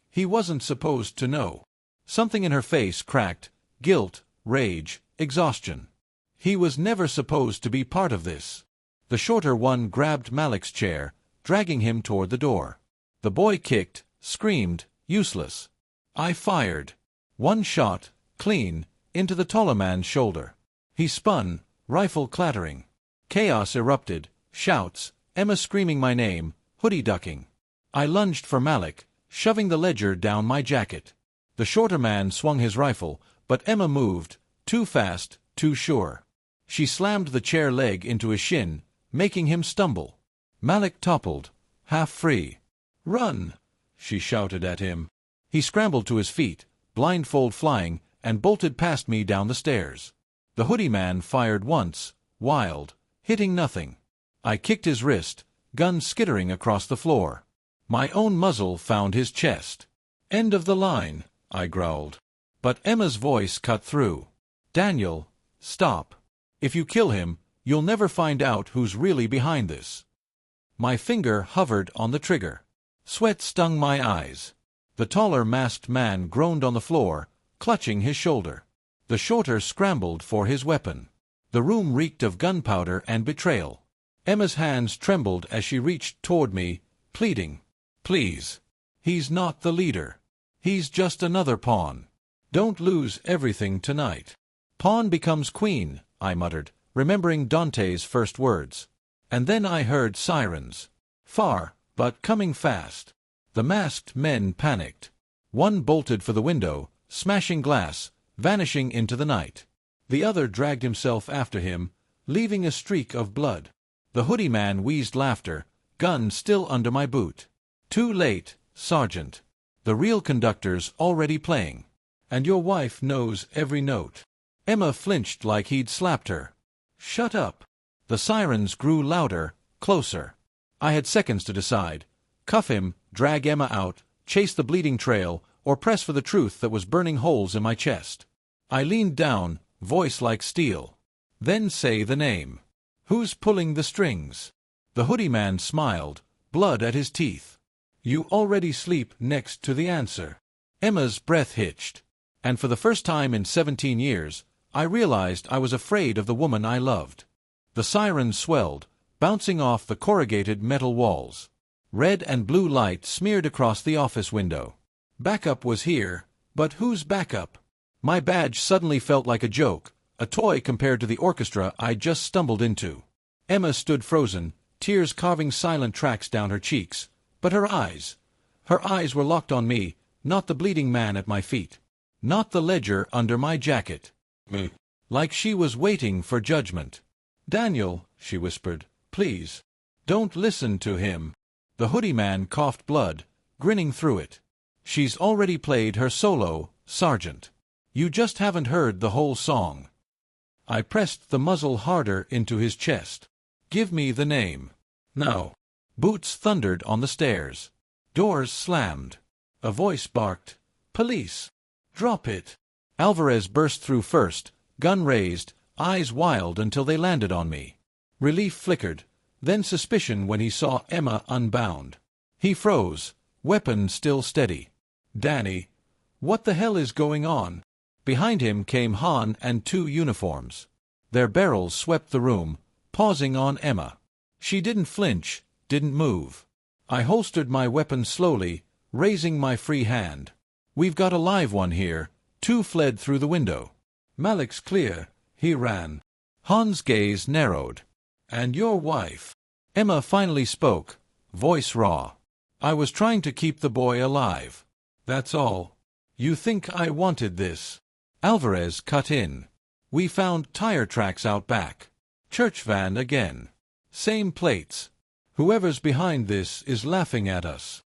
He wasn't supposed to know. Something in her face cracked. Guilt, rage, exhaustion. He was never supposed to be part of this. The shorter one grabbed Malik's chair, dragging him toward the door. The boy kicked, screamed, useless. I fired. One shot, clean, into the taller man's shoulder. He spun, rifle clattering. Chaos erupted, shouts, Emma screaming my name, Hoodie ducking. I lunged for Malik, shoving the ledger down my jacket. The shorter man swung his rifle, but Emma moved, too fast, too sure. She slammed the chair leg into his shin, making him stumble. Malik toppled, half free. Run! She shouted at him. He scrambled to his feet, blindfold flying, and bolted past me down the stairs. The hoodie man fired once, wild, hitting nothing. I kicked his wrist, gun skittering across the floor. My own muzzle found his chest. End of the line, I growled. But Emma's voice cut through. Daniel, stop. If you kill him, you'll never find out who's really behind this. My finger hovered on the trigger. Sweat stung my eyes. The taller masked man groaned on the floor, clutching his shoulder. The shorter scrambled for his weapon. The room reeked of gunpowder and betrayal. Emma's hands trembled as she reached toward me, pleading. Please. He's not the leader. He's just another pawn. Don't lose everything tonight. Pawn becomes queen, I muttered, remembering Dante's first words. And then I heard sirens. Far, but coming fast. The masked men panicked. One bolted for the window, smashing glass, vanishing into the night. The other dragged himself after him, leaving a streak of blood. The hoodie man wheezed laughter, gun still under my boot. Too late, Sergeant. The real conductor's already playing. And your wife knows every note. Emma flinched like he'd slapped her. Shut up. The sirens grew louder, closer. I had seconds to decide. Cuff him, drag Emma out, chase the bleeding trail, or press for the truth that was burning holes in my chest. I leaned down, voice like steel. Then say the name. Who's pulling the strings? The hoodie man smiled, blood at his teeth. You already sleep next to the answer. Emma's breath hitched. And for the first time in 17 years, I realized I was afraid of the woman I loved. The sirens swelled, bouncing off the corrugated metal walls. Red and blue light smeared across the office window. Backup was here, but whose backup? My badge suddenly felt like a joke, a toy compared to the orchestra I'd just stumbled into. Emma stood frozen, tears carving silent tracks down her cheeks, but her eyes were locked on me, not the bleeding man at my feet, not the ledger under my jacket. Like she was waiting for judgment. "Daniel," she whispered, "please, don't listen to him." The hoodie man coughed blood, grinning through it. "She's already played her solo, Sergeant. You just haven't heard the whole song." I pressed the muzzle harder into his chest. "Give me the name." "No." Boots thundered on the stairs. Doors slammed. A voice barked, "Police! Drop it!" Alvarez burst through first, gun raised, eyes wild until they landed on me. Relief flickered, then suspicion when he saw Emma unbound. He froze, weapon still steady. "Danny, what the hell is going on?" Behind him came Han and 2 uniforms. Their barrels swept the room, pausing on Emma. She didn't flinch, didn't move. I holstered my weapon slowly, raising my free hand. "We've got a live one here." 2 fled through the window. "Malik's clear," he ran. Han's gaze narrowed. "And your wife?" Emma finally spoke, voice raw. "I was trying to keep the boy alive. That's all. You think I wanted this?" Alvarez cut in. "We found tire tracks out back. Church van again. Same plates. Whoever's behind this is laughing at us."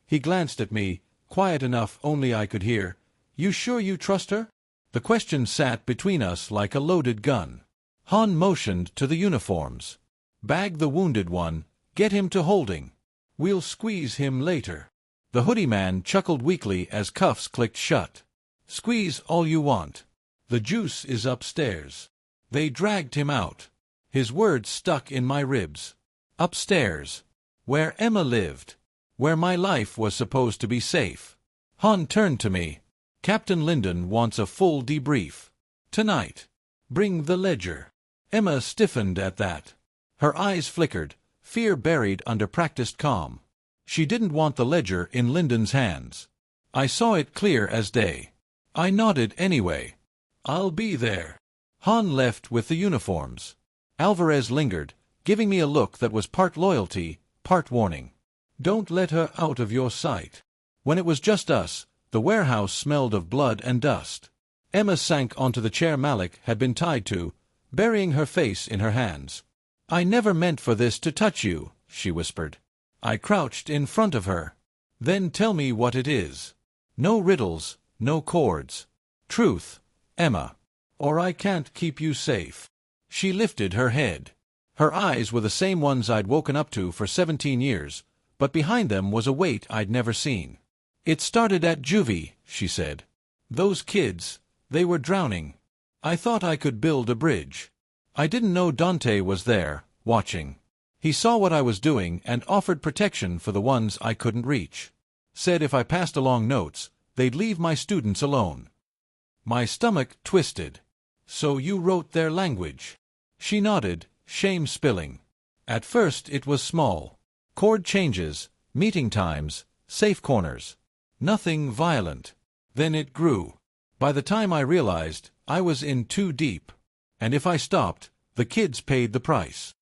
He glanced at me, quiet enough only I could hear. "You sure you trust her?" The question sat between us like a loaded gun. Han motioned to the uniforms. "Bag the wounded one, get him to holding. We'll squeeze him later." The hoodie man chuckled weakly as cuffs clicked shut. "Squeeze all you want. The juice is upstairs." They dragged him out. His words stuck in my ribs. Upstairs. Where Emma lived. Where my life was supposed to be safe. Han turned to me. "Captain Linden wants a full debrief. Tonight. Bring the ledger." Emma stiffened at that. Her eyes flickered, fear buried under practiced calm. She didn't want the ledger in Linden's hands. I saw it clear as day. I nodded anyway. "I'll be there." Han left with the uniforms. Alvarez lingered, giving me a look that was part loyalty, part warning. "Don't let her out of your sight." When it was just us, the warehouse smelled of blood and dust. Emma sank onto the chair Malik had been tied to, burying her face in her hands. "I never meant for this to touch you," she whispered. I crouched in front of her. "Then tell me what it is. No riddles, no chords. Truth, Emma. Or I can't keep you safe." She lifted her head. Her eyes were the same ones I'd woken up to for 17 years, but behind them was a weight I'd never seen. "It started at juvie," she said. "Those kids, they were drowning. I thought I could build a bridge. I didn't know Dante was there, watching. He saw what I was doing and offered protection for the ones I couldn't reach. Said if I passed along notes, they'd leave my students alone." My stomach twisted. "So you wrote their language?" She nodded, shame spilling. "At first it was small. Chord changes, meeting times, safe corners. Nothing violent. Then it grew. By the time I realized, I was in too deep. And if I stopped, the kids paid the price."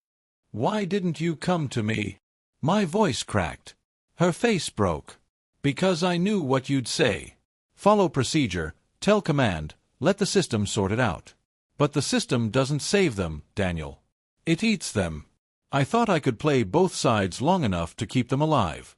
"Why didn't you come to me?" My voice cracked. Her face broke. "Because I knew what you'd say. Follow procedure, tell command, let the system sort it out. But the system doesn't save them, Daniel. It eats them. I thought I could play both sides long enough to keep them alive."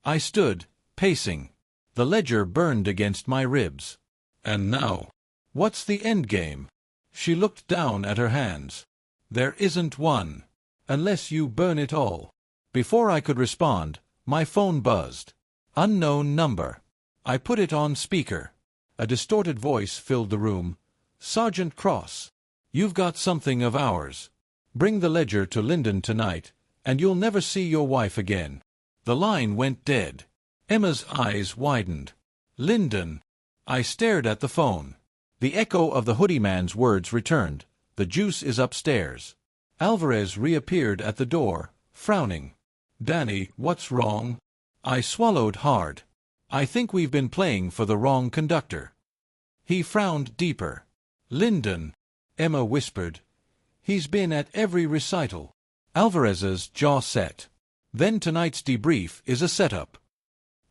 I stood, pacing. The ledger burned against my ribs. "And now? What's the endgame?" She looked down at her hands. "There isn't one. Unless you burn it all." Before I could respond, my phone buzzed. Unknown number. I put it on speaker. A distorted voice filled the room. "Sergeant Cross. You've got something of ours. Bring the ledger to Linden tonight, and you'll never see your wife again." The line went dead. Emma's eyes widened. "Linden." I stared at the phone. The echo of the hoodie man's words returned. The juice is upstairs. Alvarez reappeared at the door, frowning. Danny, what's wrong? I swallowed hard. I think we've been playing for the wrong conductor. He frowned deeper. Lyndon, Emma whispered. He's been at every recital. Alvarez's jaw set. Then tonight's debrief is a setup.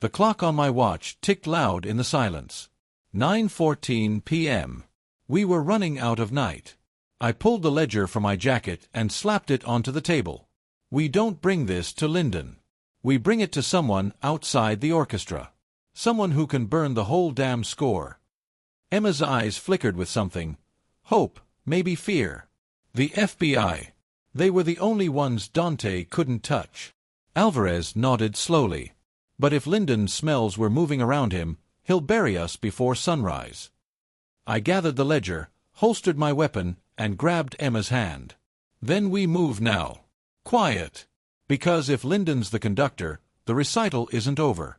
The clock on my watch ticked loud in the silence. 9:14 p.m. We were running out of night. I pulled the ledger from my jacket and slapped it onto the table. We don't bring this to Lyndon. We bring it to someone outside the orchestra. Someone who can burn the whole damn score. Emma's eyes flickered with something. Hope, maybe fear. The FBI. They were the only ones Dante couldn't touch. Alvarez nodded slowly. But if Lyndon's smells were moving around him, he'll bury us before sunrise. I gathered the ledger, holstered my weapon, and grabbed Emma's hand. Then we move now. Quiet. Because if Lyndon's the conductor, the recital isn't over.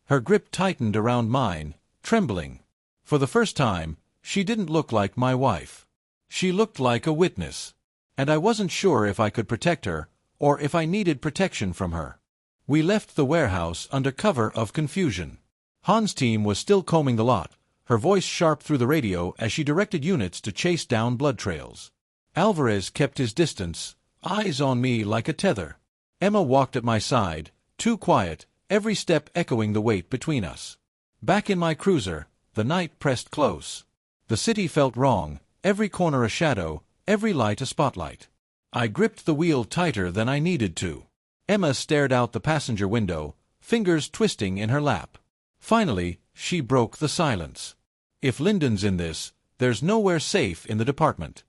Her grip tightened around mine, trembling. For the first time, she didn't look like my wife. She looked like a witness. And I wasn't sure if I could protect her, or if I needed protection from her. We left the warehouse under cover of confusion. Han's team was still combing the lot, her voice sharp through the radio as she directed units to chase down blood trails. Alvarez kept his distance, eyes on me like a tether. Emma walked at my side, too quiet, every step echoing the weight between us. Back in my cruiser, the night pressed close. The city felt wrong, every corner a shadow, every light a spotlight. I gripped the wheel tighter than I needed to. Emma stared out the passenger window, fingers twisting in her lap. Finally, she broke the silence. If Lyndon's in this, there's nowhere safe in the department.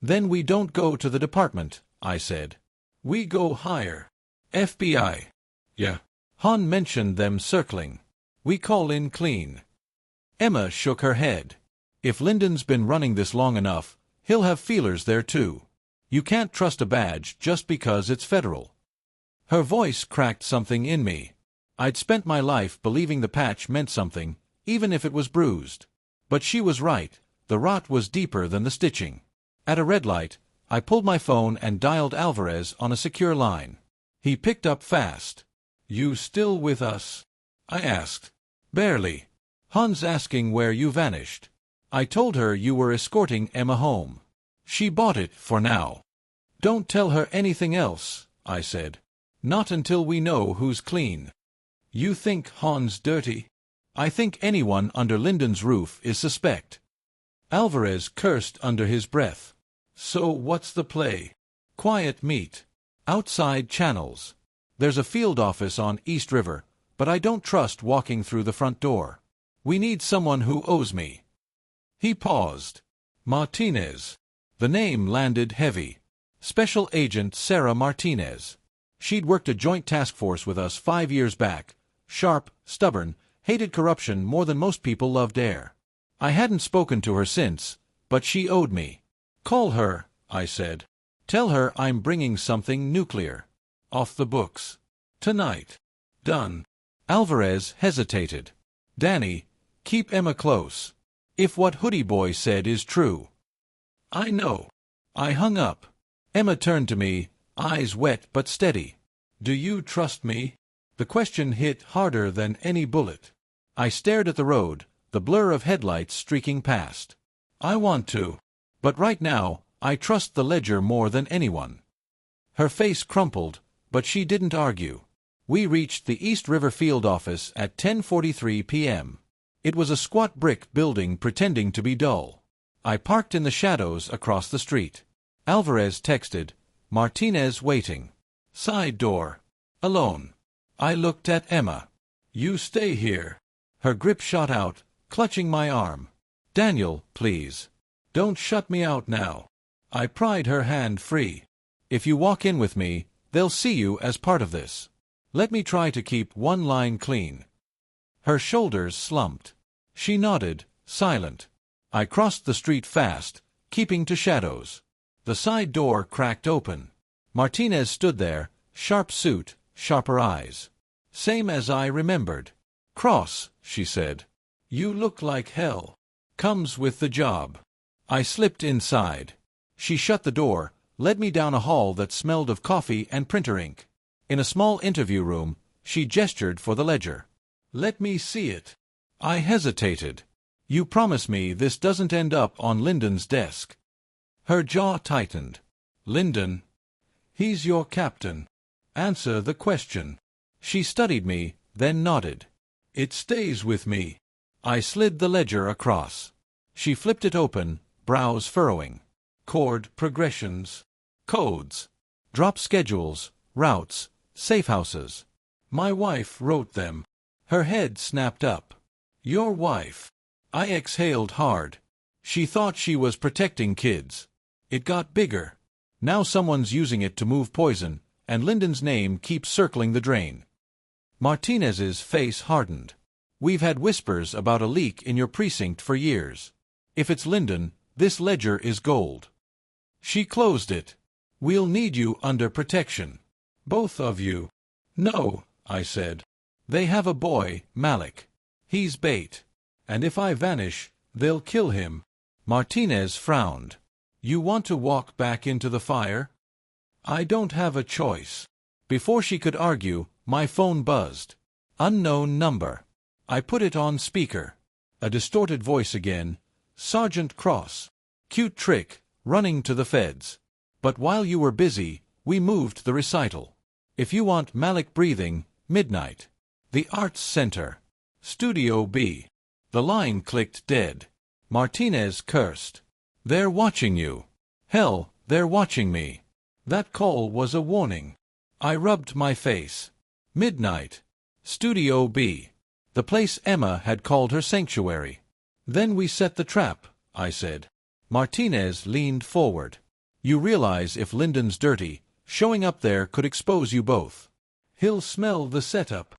Then we don't go to the department, I said. We go higher. FBI. Yeah. Han mentioned them circling. We call in clean. Emma shook her head. If Lyndon's been running this long enough, he'll have feelers there too. You can't trust a badge just because it's federal. Her voice cracked something in me. I'd spent my life believing the patch meant something, even if it was bruised. But she was right, the rot was deeper than the stitching. At a red light, I pulled my phone and dialed Alvarez on a secure line. He picked up fast. You still with us? I asked. Barely. Han's asking where you vanished. I told her you were escorting Emma home. She bought it for now. Don't tell her anything else, I said. Not until we know who's clean. You think Han's dirty? I think anyone under Lyndon's roof is suspect. Alvarez cursed under his breath. So what's the play? Quiet meet. Outside channels. There's a field office on East River, but I don't trust walking through the front door. We need someone who owes me. He paused. Martinez. The name landed heavy. Special Agent Sarah Martinez. She'd worked a joint task force with us 5 years back. Sharp, stubborn, hated corruption more than most people loved air. I hadn't spoken to her since, but she owed me. Call her, I said. Tell her I'm bringing something nuclear. Off the books. Tonight. Done. Alvarez hesitated. Danny, keep Emma close. If what Hoodie Boy said is true. I know. I hung up. Emma turned to me, eyes wet but steady. Do you trust me? The question hit harder than any bullet. I stared at the road, the blur of headlights streaking past. I want to. But right now, I trust the ledger more than anyone. Her face crumpled, but she didn't argue. We reached the East River field office at 10:43 p.m. It was a squat brick building pretending to be dull. I parked in the shadows across the street. Alvarez texted, Martinez waiting. Side door. Alone. I looked at Emma. You stay here. Her grip shot out, clutching my arm. Daniel, please. Don't shut me out now. I pried her hand free. If you walk in with me, they'll see you as part of this. Let me try to keep one line clean. Her shoulders slumped. She nodded, silent. I crossed the street fast, keeping to shadows. The side door cracked open. Martinez stood there, sharp suit, sharper eyes. Same as I remembered. Cross, she said. You look like hell. Comes with the job. I slipped inside. She shut the door, led me down a hall that smelled of coffee and printer ink. In a small interview room, she gestured for the ledger. Let me see it. I hesitated. You promise me this doesn't end up on Lyndon's desk? Her jaw tightened. Lyndon? He's your captain. Answer the question. She studied me, then nodded. It stays with me. I slid the ledger across. She flipped it open, brows furrowing. Chord progressions. Codes. Drop schedules. Routes. Safe houses. My wife wrote them. Her head snapped up. Your wife. I exhaled hard. She thought she was protecting kids. It got bigger. Now someone's using it to move poison, and Lyndon's name keeps circling the drain. Martinez's face hardened. We've had whispers about a leak in your precinct for years. If it's Lyndon, this ledger is gold. She closed it. We'll need you under protection. Both of you. No, I said. They have a boy, Malik. He's bait. And if I vanish, they'll kill him. Martinez frowned. You want to walk back into the fire? I don't have a choice. Before she could argue, my phone buzzed. Unknown number. I put it on speaker. A distorted voice again. Sergeant Cross. Cute trick, running to the feds. But while you were busy, we moved the recital. If you want Malik breathing, midnight. The Arts Center. Studio B. The line clicked dead. Martinez cursed. They're watching you. Hell, they're watching me. That call was a warning. I rubbed my face. Midnight. Studio B. The place Emma had called her sanctuary. Then we set the trap, I said. Martinez leaned forward. You realize if Lyndon's dirty, showing up there could expose you both. He'll smell the setup.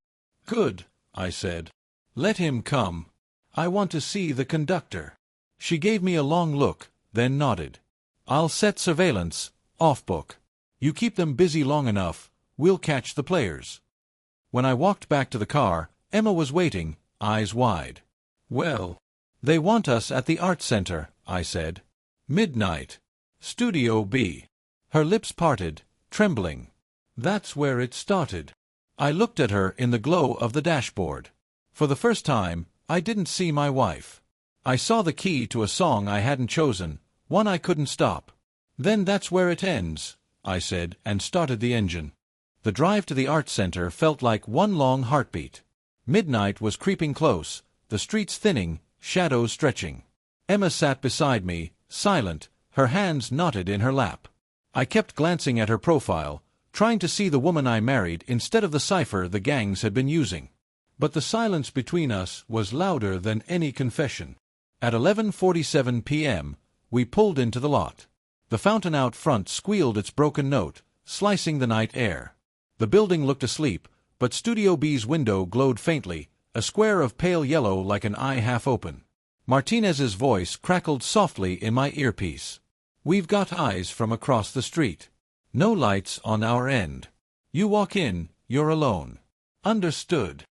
Good, I said. Let him come. I want to see the conductor. She gave me a long look, then nodded. I'll set surveillance, off book. You keep them busy long enough, we'll catch the players. When I walked back to the car, Emma was waiting, eyes wide. Well, they want us at the Art Center, I said. Midnight. Studio B. Her lips parted, trembling. That's where it started. I looked at her in the glow of the dashboard. For the first time, I didn't see my wife. I saw the key to a song I hadn't chosen, one I couldn't stop. Then that's where it ends, I said, and started the engine. The drive to the Art Center felt like one long heartbeat. Midnight was creeping close, the streets thinning, shadows stretching. Emma sat beside me, silent, her hands knotted in her lap. I kept glancing at her profile, trying to see the woman I married instead of the cipher the gangs had been using. But the silence between us was louder than any confession. At 11:47 p.m., we pulled into the lot. The fountain out front squealed its broken note, slicing the night air. The building looked asleep, but Studio B's window glowed faintly, a square of pale yellow like an eye half open. Martinez's voice crackled softly in my earpiece. We've got eyes from across the street. No lights on our end. You walk in, you're alone. Understood.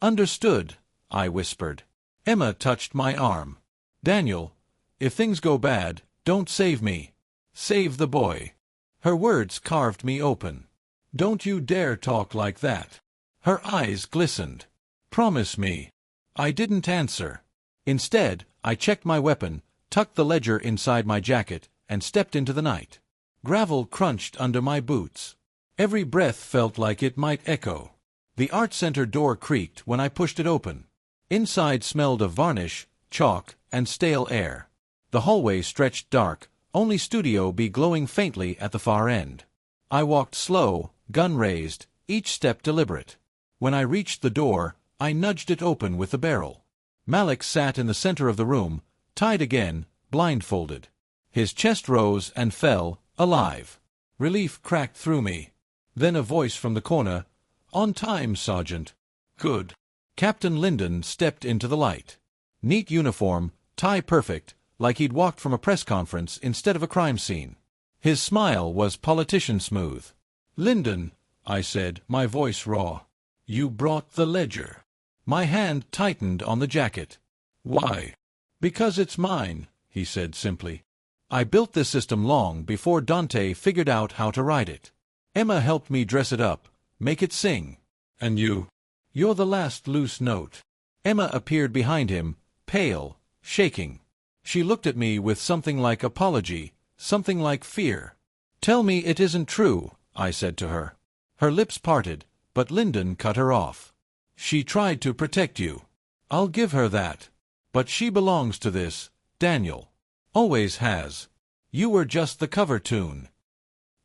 Understood, I whispered. Emma touched my arm. Daniel, if things go bad, don't save me. Save the boy. Her words carved me open. Don't you dare talk like that. Her eyes glistened. Promise me. I didn't answer. Instead, I checked my weapon, tucked the ledger inside my jacket, and stepped into the night. Gravel crunched under my boots. Every breath felt like it might echo. The Art Center door creaked when I pushed it open. Inside smelled of varnish, chalk, and stale air. The hallway stretched dark, only Studio B glowing faintly at the far end. I walked slow, gun raised, each step deliberate. When I reached the door, I nudged it open with the barrel. Malik sat in the center of the room, tied again, blindfolded. His chest rose and fell, alive. Relief cracked through me. Then a voice from the corner, "On time, Sergeant." Good. Captain Lyndon stepped into the light. Neat uniform, tie perfect, like he'd walked from a press conference instead of a crime scene. His smile was politician smooth. "Lyndon," I said, my voice raw. "You brought the ledger." My hand tightened on the jacket. Why? Because it's mine, he said simply. I built this system long before Dante figured out how to write it. Emma helped me dress it up, make it sing. And you? You're the last loose note. Emma appeared behind him, pale, shaking. She looked at me with something like apology, something like fear. Tell me it isn't true, I said to her. Her lips parted, but Lyndon cut her off. She tried to protect you. I'll give her that. But she belongs to this, Daniel. Always has. You were just the cover tune.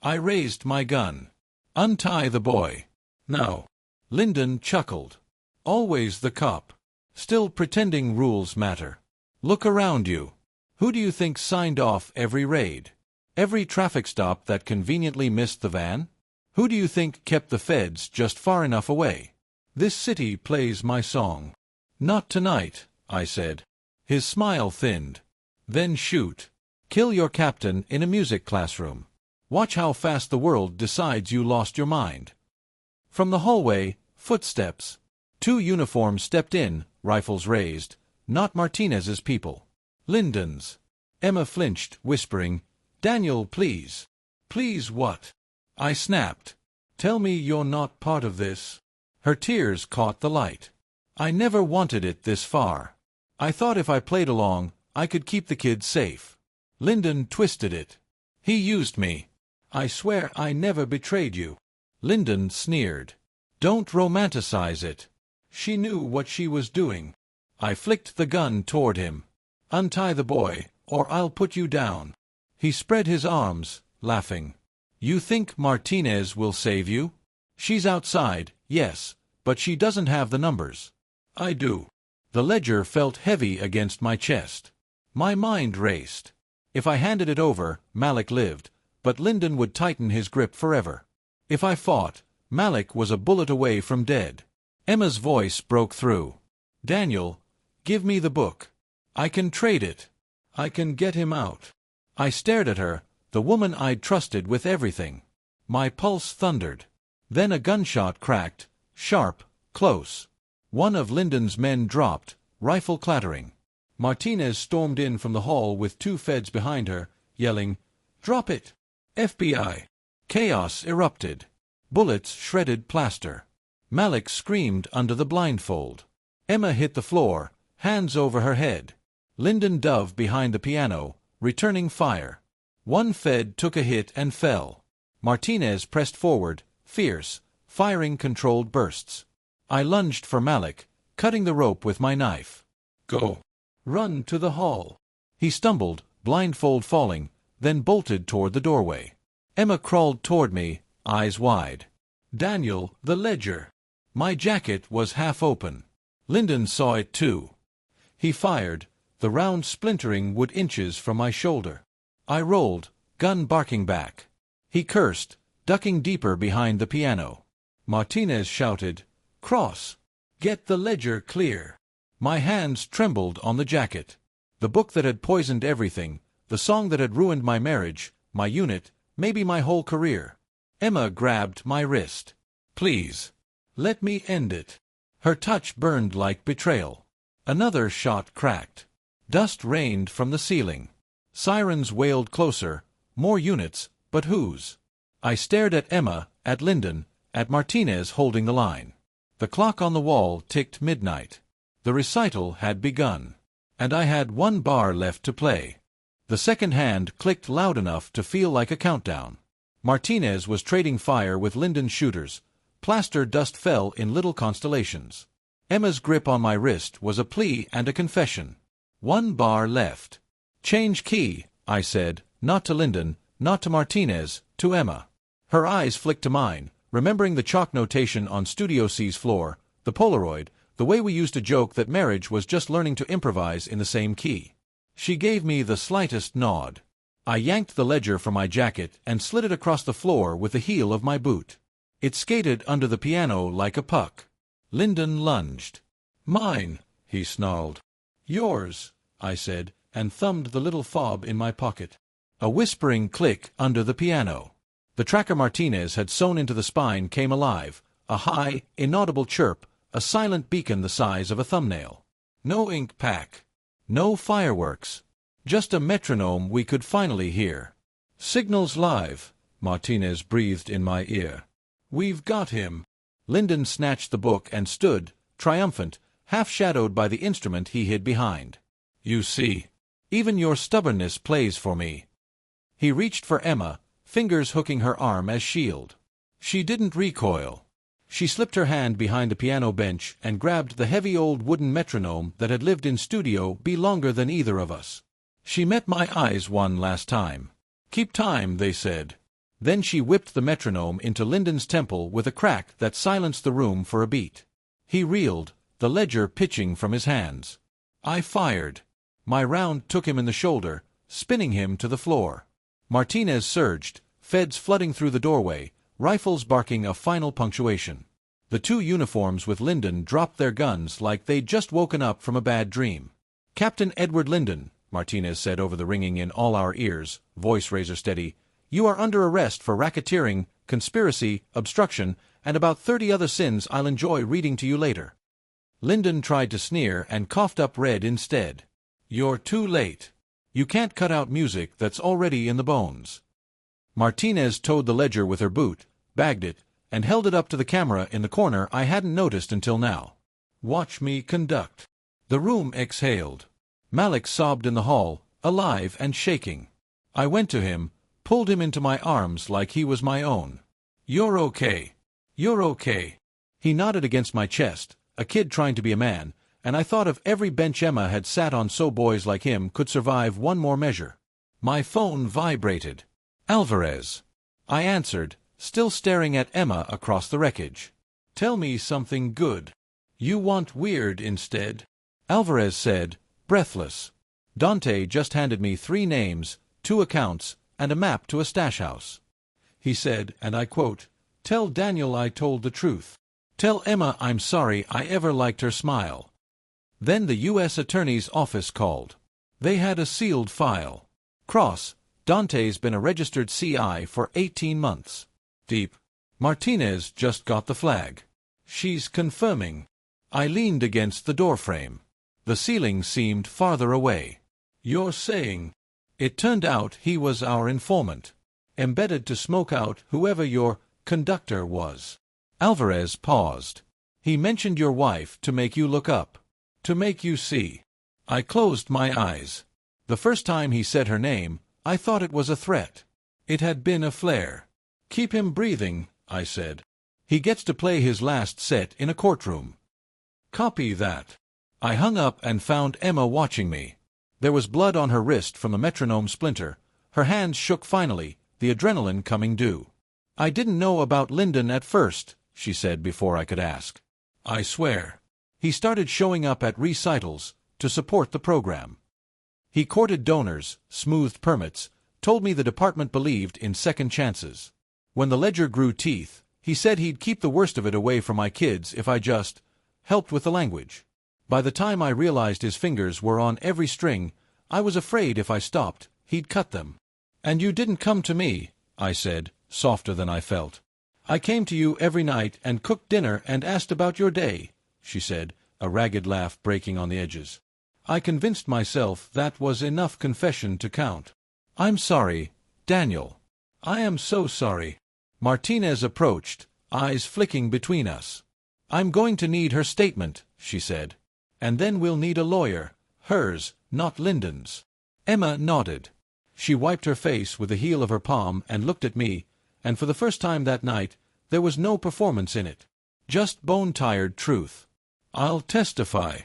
I raised my gun. Untie the boy. No. Lyndon chuckled. Always the cop. Still pretending rules matter. Look around you. Who do you think signed off every raid? Every traffic stop that conveniently missed the van? Who do you think kept the feds just far enough away? This city plays my song. Not tonight, I said. His smile thinned. Then shoot. Kill your captain in a music classroom. Watch how fast the world decides you lost your mind. From the hallway, footsteps. 2 uniforms stepped in, rifles raised. Not Martinez's people. Lyndon's. Emma flinched, whispering, Daniel, please. Please what? I snapped. Tell me you're not part of this. Her tears caught the light. I never wanted it this far. I thought if I played along, I could keep the kids safe. Lyndon twisted it. He used me. I swear I never betrayed you. Lyndon sneered. Don't romanticize it. She knew what she was doing. I flicked the gun toward him. Untie the boy, or I'll put you down. He spread his arms, laughing. You think Martinez will save you? She's outside, yes, but she doesn't have the numbers. I do. The ledger felt heavy against my chest. My mind raced. If I handed it over, Malik lived, but Lyndon would tighten his grip forever. If I fought, Malik was a bullet away from dead. Emma's voice broke through. Daniel, give me the book. I can trade it. I can get him out. I stared at her, the woman I'd trusted with everything. My pulse thundered. Then a gunshot cracked, sharp, close. One of Lyndon's men dropped, rifle clattering. Martinez stormed in from the hall with 2 feds behind her, yelling, Drop it! FBI! Chaos erupted. Bullets shredded plaster. Malik screamed under the blindfold. Emma hit the floor, hands over her head. Lyndon dove behind the piano, returning fire. 1 fed took a hit and fell. Martinez pressed forward, fierce, firing controlled bursts. I lunged for Malik, cutting the rope with my knife. Go. Run to the hall. He stumbled, blindfold falling, then bolted toward the doorway. Emma crawled toward me, eyes wide. Daniel, the ledger. My jacket was half open. Lyndon saw it too. He fired, the round splintering wood inches from my shoulder. I rolled, gun barking back. He cursed, ducking deeper behind the piano. Martinez shouted, Cross! Get the ledger clear! My hands trembled on the jacket. The book that had poisoned everything, the song that had ruined my marriage, my unit, maybe my whole career. Emma grabbed my wrist. Please. Let me end it. Her touch burned like betrayal. Another shot cracked. Dust rained from the ceiling. Sirens wailed closer, more units, but whose? I stared at Emma, at Lyndon, at Martinez holding the line. The clock on the wall ticked midnight. The recital had begun. And I had 1 bar left to play. The second hand clicked loud enough to feel like a countdown. Martinez was trading fire with Lyndon's shooters. Plaster dust fell in little constellations. Emma's grip on my wrist was a plea and a confession. 1 bar left. Change key, I said, not to Lyndon, not to Martinez, to Emma. Her eyes flicked to mine, remembering the chalk notation on Studio C's floor, the Polaroid, the way we used to joke that marriage was just learning to improvise in the same key. She gave me the slightest nod. I yanked the ledger from my jacket and slid it across the floor with the heel of my boot. It skated under the piano like a puck. Lyndon lunged. Mine, he snarled. Yours, I said, and thumbed the little fob in my pocket. A whispering click under the piano. The tracker Martinez had sewn into the spine came alive, a high, inaudible chirp, a silent beacon the size of a thumbnail. No ink pack. No fireworks. Just a metronome we could finally hear. Signals live, Martinez breathed in my ear. We've got him. Lyndon snatched the book and stood, triumphant, half-shadowed by the instrument he hid behind. You see, even your stubbornness plays for me. He reached for Emma, fingers hooking her arm as shield. She didn't recoil. She slipped her hand behind the piano bench and grabbed the heavy old wooden metronome that had lived in Studio B longer than either of us. She met my eyes one last time. Keep time, they said. Then she whipped the metronome into Lyndon's temple with a crack that silenced the room for a beat. He reeled, the ledger pitching from his hands. I fired. My round took him in the shoulder, spinning him to the floor. Martinez surged, feds flooding through the doorway, rifles barking a final punctuation. The two uniforms with Lyndon dropped their guns like they'd just woken up from a bad dream. Captain Edward Lyndon, Martinez said over the ringing in all our ears, voice razor steady, you are under arrest for racketeering, conspiracy, obstruction, and about 30 other sins I'll enjoy reading to you later. Lyndon tried to sneer and coughed up red instead. You're too late. You can't cut out music that's already in the bones. Martinez toed the ledger with her boot, bagged it, and held it up to the camera in the corner I hadn't noticed until now. Watch me conduct. The room exhaled. Malik sobbed in the hall, alive and shaking. I went to him, pulled him into my arms like he was my own. You're okay. You're okay. He nodded against my chest, a kid trying to be a man, and I thought of every bench Emma had sat on so boys like him could survive one more measure. My phone vibrated. Alvarez. I answered, still staring at Emma across the wreckage. Tell me something good. You want weird instead? Alvarez said, breathless. Dante just handed me 3 names, 2 accounts, and a map to a stash house. He said, and I quote, tell Daniel I told the truth. Tell Emma I'm sorry I ever liked her smile. Then the U.S. Attorney's office called. They had a sealed file. Cross, Dante's been a registered CI for 18 months. Deep. Martinez just got the flag. She's confirming. I leaned against the doorframe. The ceiling seemed farther away. You're saying? It turned out he was our informant, embedded to smoke out whoever your conductor was. Alvarez paused. He mentioned your wife to make you look up. To make you see. I closed my eyes. The first time he said her name, I thought it was a threat. It had been a flare. Keep him breathing, I said. He gets to play his last set in a courtroom. Copy that. I hung up and found Emma watching me. There was blood on her wrist from the metronome splinter. Her hands shook finally, the adrenaline coming due. I didn't know about Lyndon at first, she said before I could ask. I swear. He started showing up at recitals to support the program. He courted donors, smoothed permits, told me the department believed in second chances. When the ledger grew teeth, he said he'd keep the worst of it away from my kids if I just helped with the language. By the time I realized his fingers were on every string, I was afraid if I stopped, he'd cut them. And you didn't come to me, I said, softer than I felt. I came to you every night and cooked dinner and asked about your day, she said, a ragged laugh breaking on the edges. I convinced myself that was enough confession to count. I'm sorry, Daniel. I am so sorry. Martinez approached, eyes flicking between us. I'm going to need her statement, she said. And then we'll need a lawyer, hers, not Lyndon's. Emma nodded. She wiped her face with the heel of her palm and looked at me, and for the first time that night, there was no performance in it. Just bone-tired truth. I'll testify.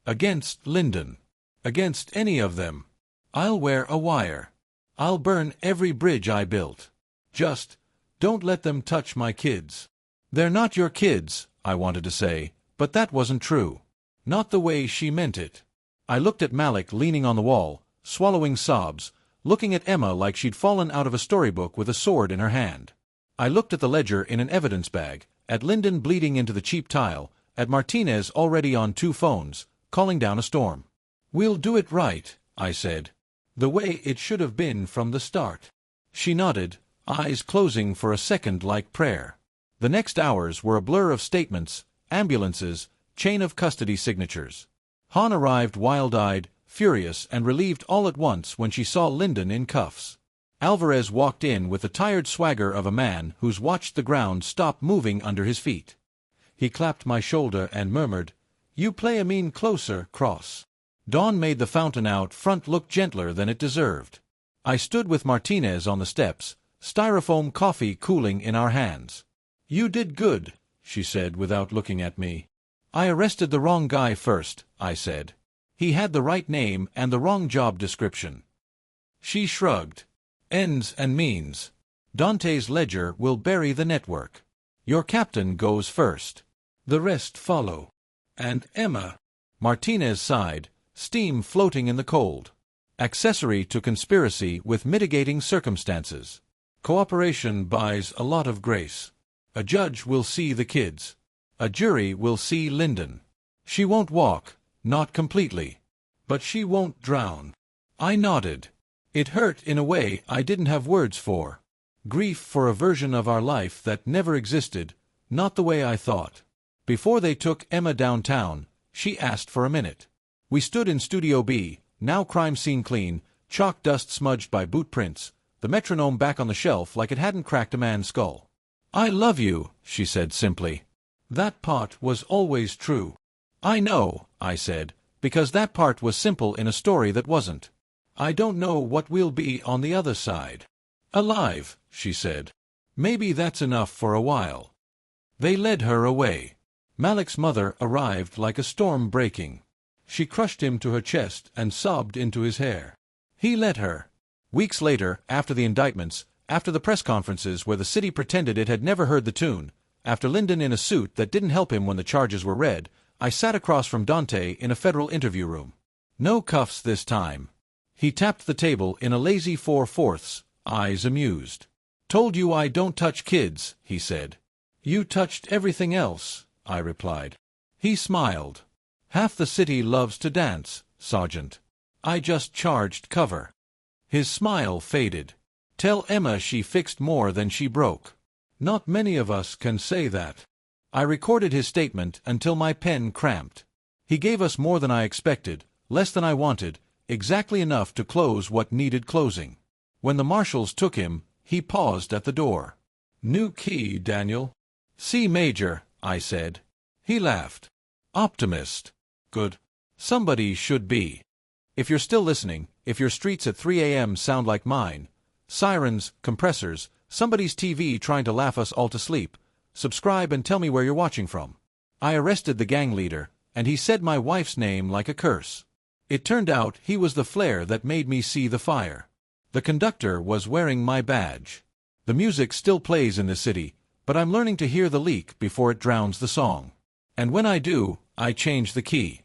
Against Lyndon. Against any of them. I'll wear a wire. I'll burn every bridge I built. Just don't let them touch my kids. They're not your kids, I wanted to say, but that wasn't true. Not the way she meant it. I looked at Malik leaning on the wall, swallowing sobs, looking at Emma like she'd fallen out of a storybook with a sword in her hand. I looked at the ledger in an evidence bag, at Lyndon bleeding into the cheap tile, at Martinez already on 2 phones, calling down a storm. We'll do it right, I said. The way it should have been from the start. She nodded, eyes closing for a second like prayer. The next hours were a blur of statements, ambulances, chain of custody signatures. Han arrived wild-eyed, furious and relieved all at once when she saw Linden in cuffs. Alvarez walked in with the tired swagger of a man who's watched the ground stop moving under his feet. He clapped my shoulder and murmured, "You play a mean closer, Cross." Dawn made the fountain out front look gentler than it deserved. I stood with Martinez on the steps, styrofoam coffee cooling in our hands. "You did good," she said without looking at me. "I arrested the wrong guy first," I said. "He had the right name and the wrong job description." She shrugged. "Ends and means. Dante's ledger will bury the network. Your captain goes first. The rest follow." "And Emma?" Martinez sighed, steam floating in the cold. "Accessory to conspiracy with mitigating circumstances. Cooperation buys a lot of grace. A judge will see the kids. A jury will see Linden. She won't walk, not completely. But she won't drown." I nodded. It hurt in a way I didn't have words for. Grief for a version of our life that never existed, not the way I thought. Before they took Emma downtown, she asked for a minute. We stood in Studio B, now crime scene clean, chalk dust smudged by boot prints, the metronome back on the shelf like it hadn't cracked a man's skull. "I love you," she said simply. "That part was always true." "I know," I said, "because that part was simple in a story that wasn't. I don't know what we'll be on the other side." "Alive," she said. "Maybe that's enough for a while." They led her away. Malik's mother arrived like a storm breaking. She crushed him to her chest and sobbed into his hair. He let her. Weeks later, after the indictments, after the press conferences where the city pretended it had never heard the tune, after Linden in a suit that didn't help him when the charges were read, I sat across from Dante in a federal interview room. No cuffs this time. He tapped the table in a lazy 4/4, eyes amused. "Told you I don't touch kids," he said. "You touched everything else," I replied. He smiled. "Half the city loves to dance, Sergeant. I just charged cover." His smile faded. "Tell Emma she fixed more than she broke." Not many of us can say that. I recorded his statement until my pen cramped. He gave us more than I expected, less than I wanted, exactly enough to close what needed closing. When the marshals took him, he paused at the door. "New key, Daniel." "C major," I said. He laughed. "Optimist. Good. Somebody should be. If you're still listening, if your streets at 3 a.m. sound like mine, sirens, compressors, somebody's TV trying to laugh us all to sleep, subscribe and tell me where you're watching from." I arrested the gang leader, and he said my wife's name like a curse. It turned out he was the flare that made me see the fire. The conductor was wearing my badge. The music still plays in the city, but I'm learning to hear the leak before it drowns the song. And when I do, I change the key.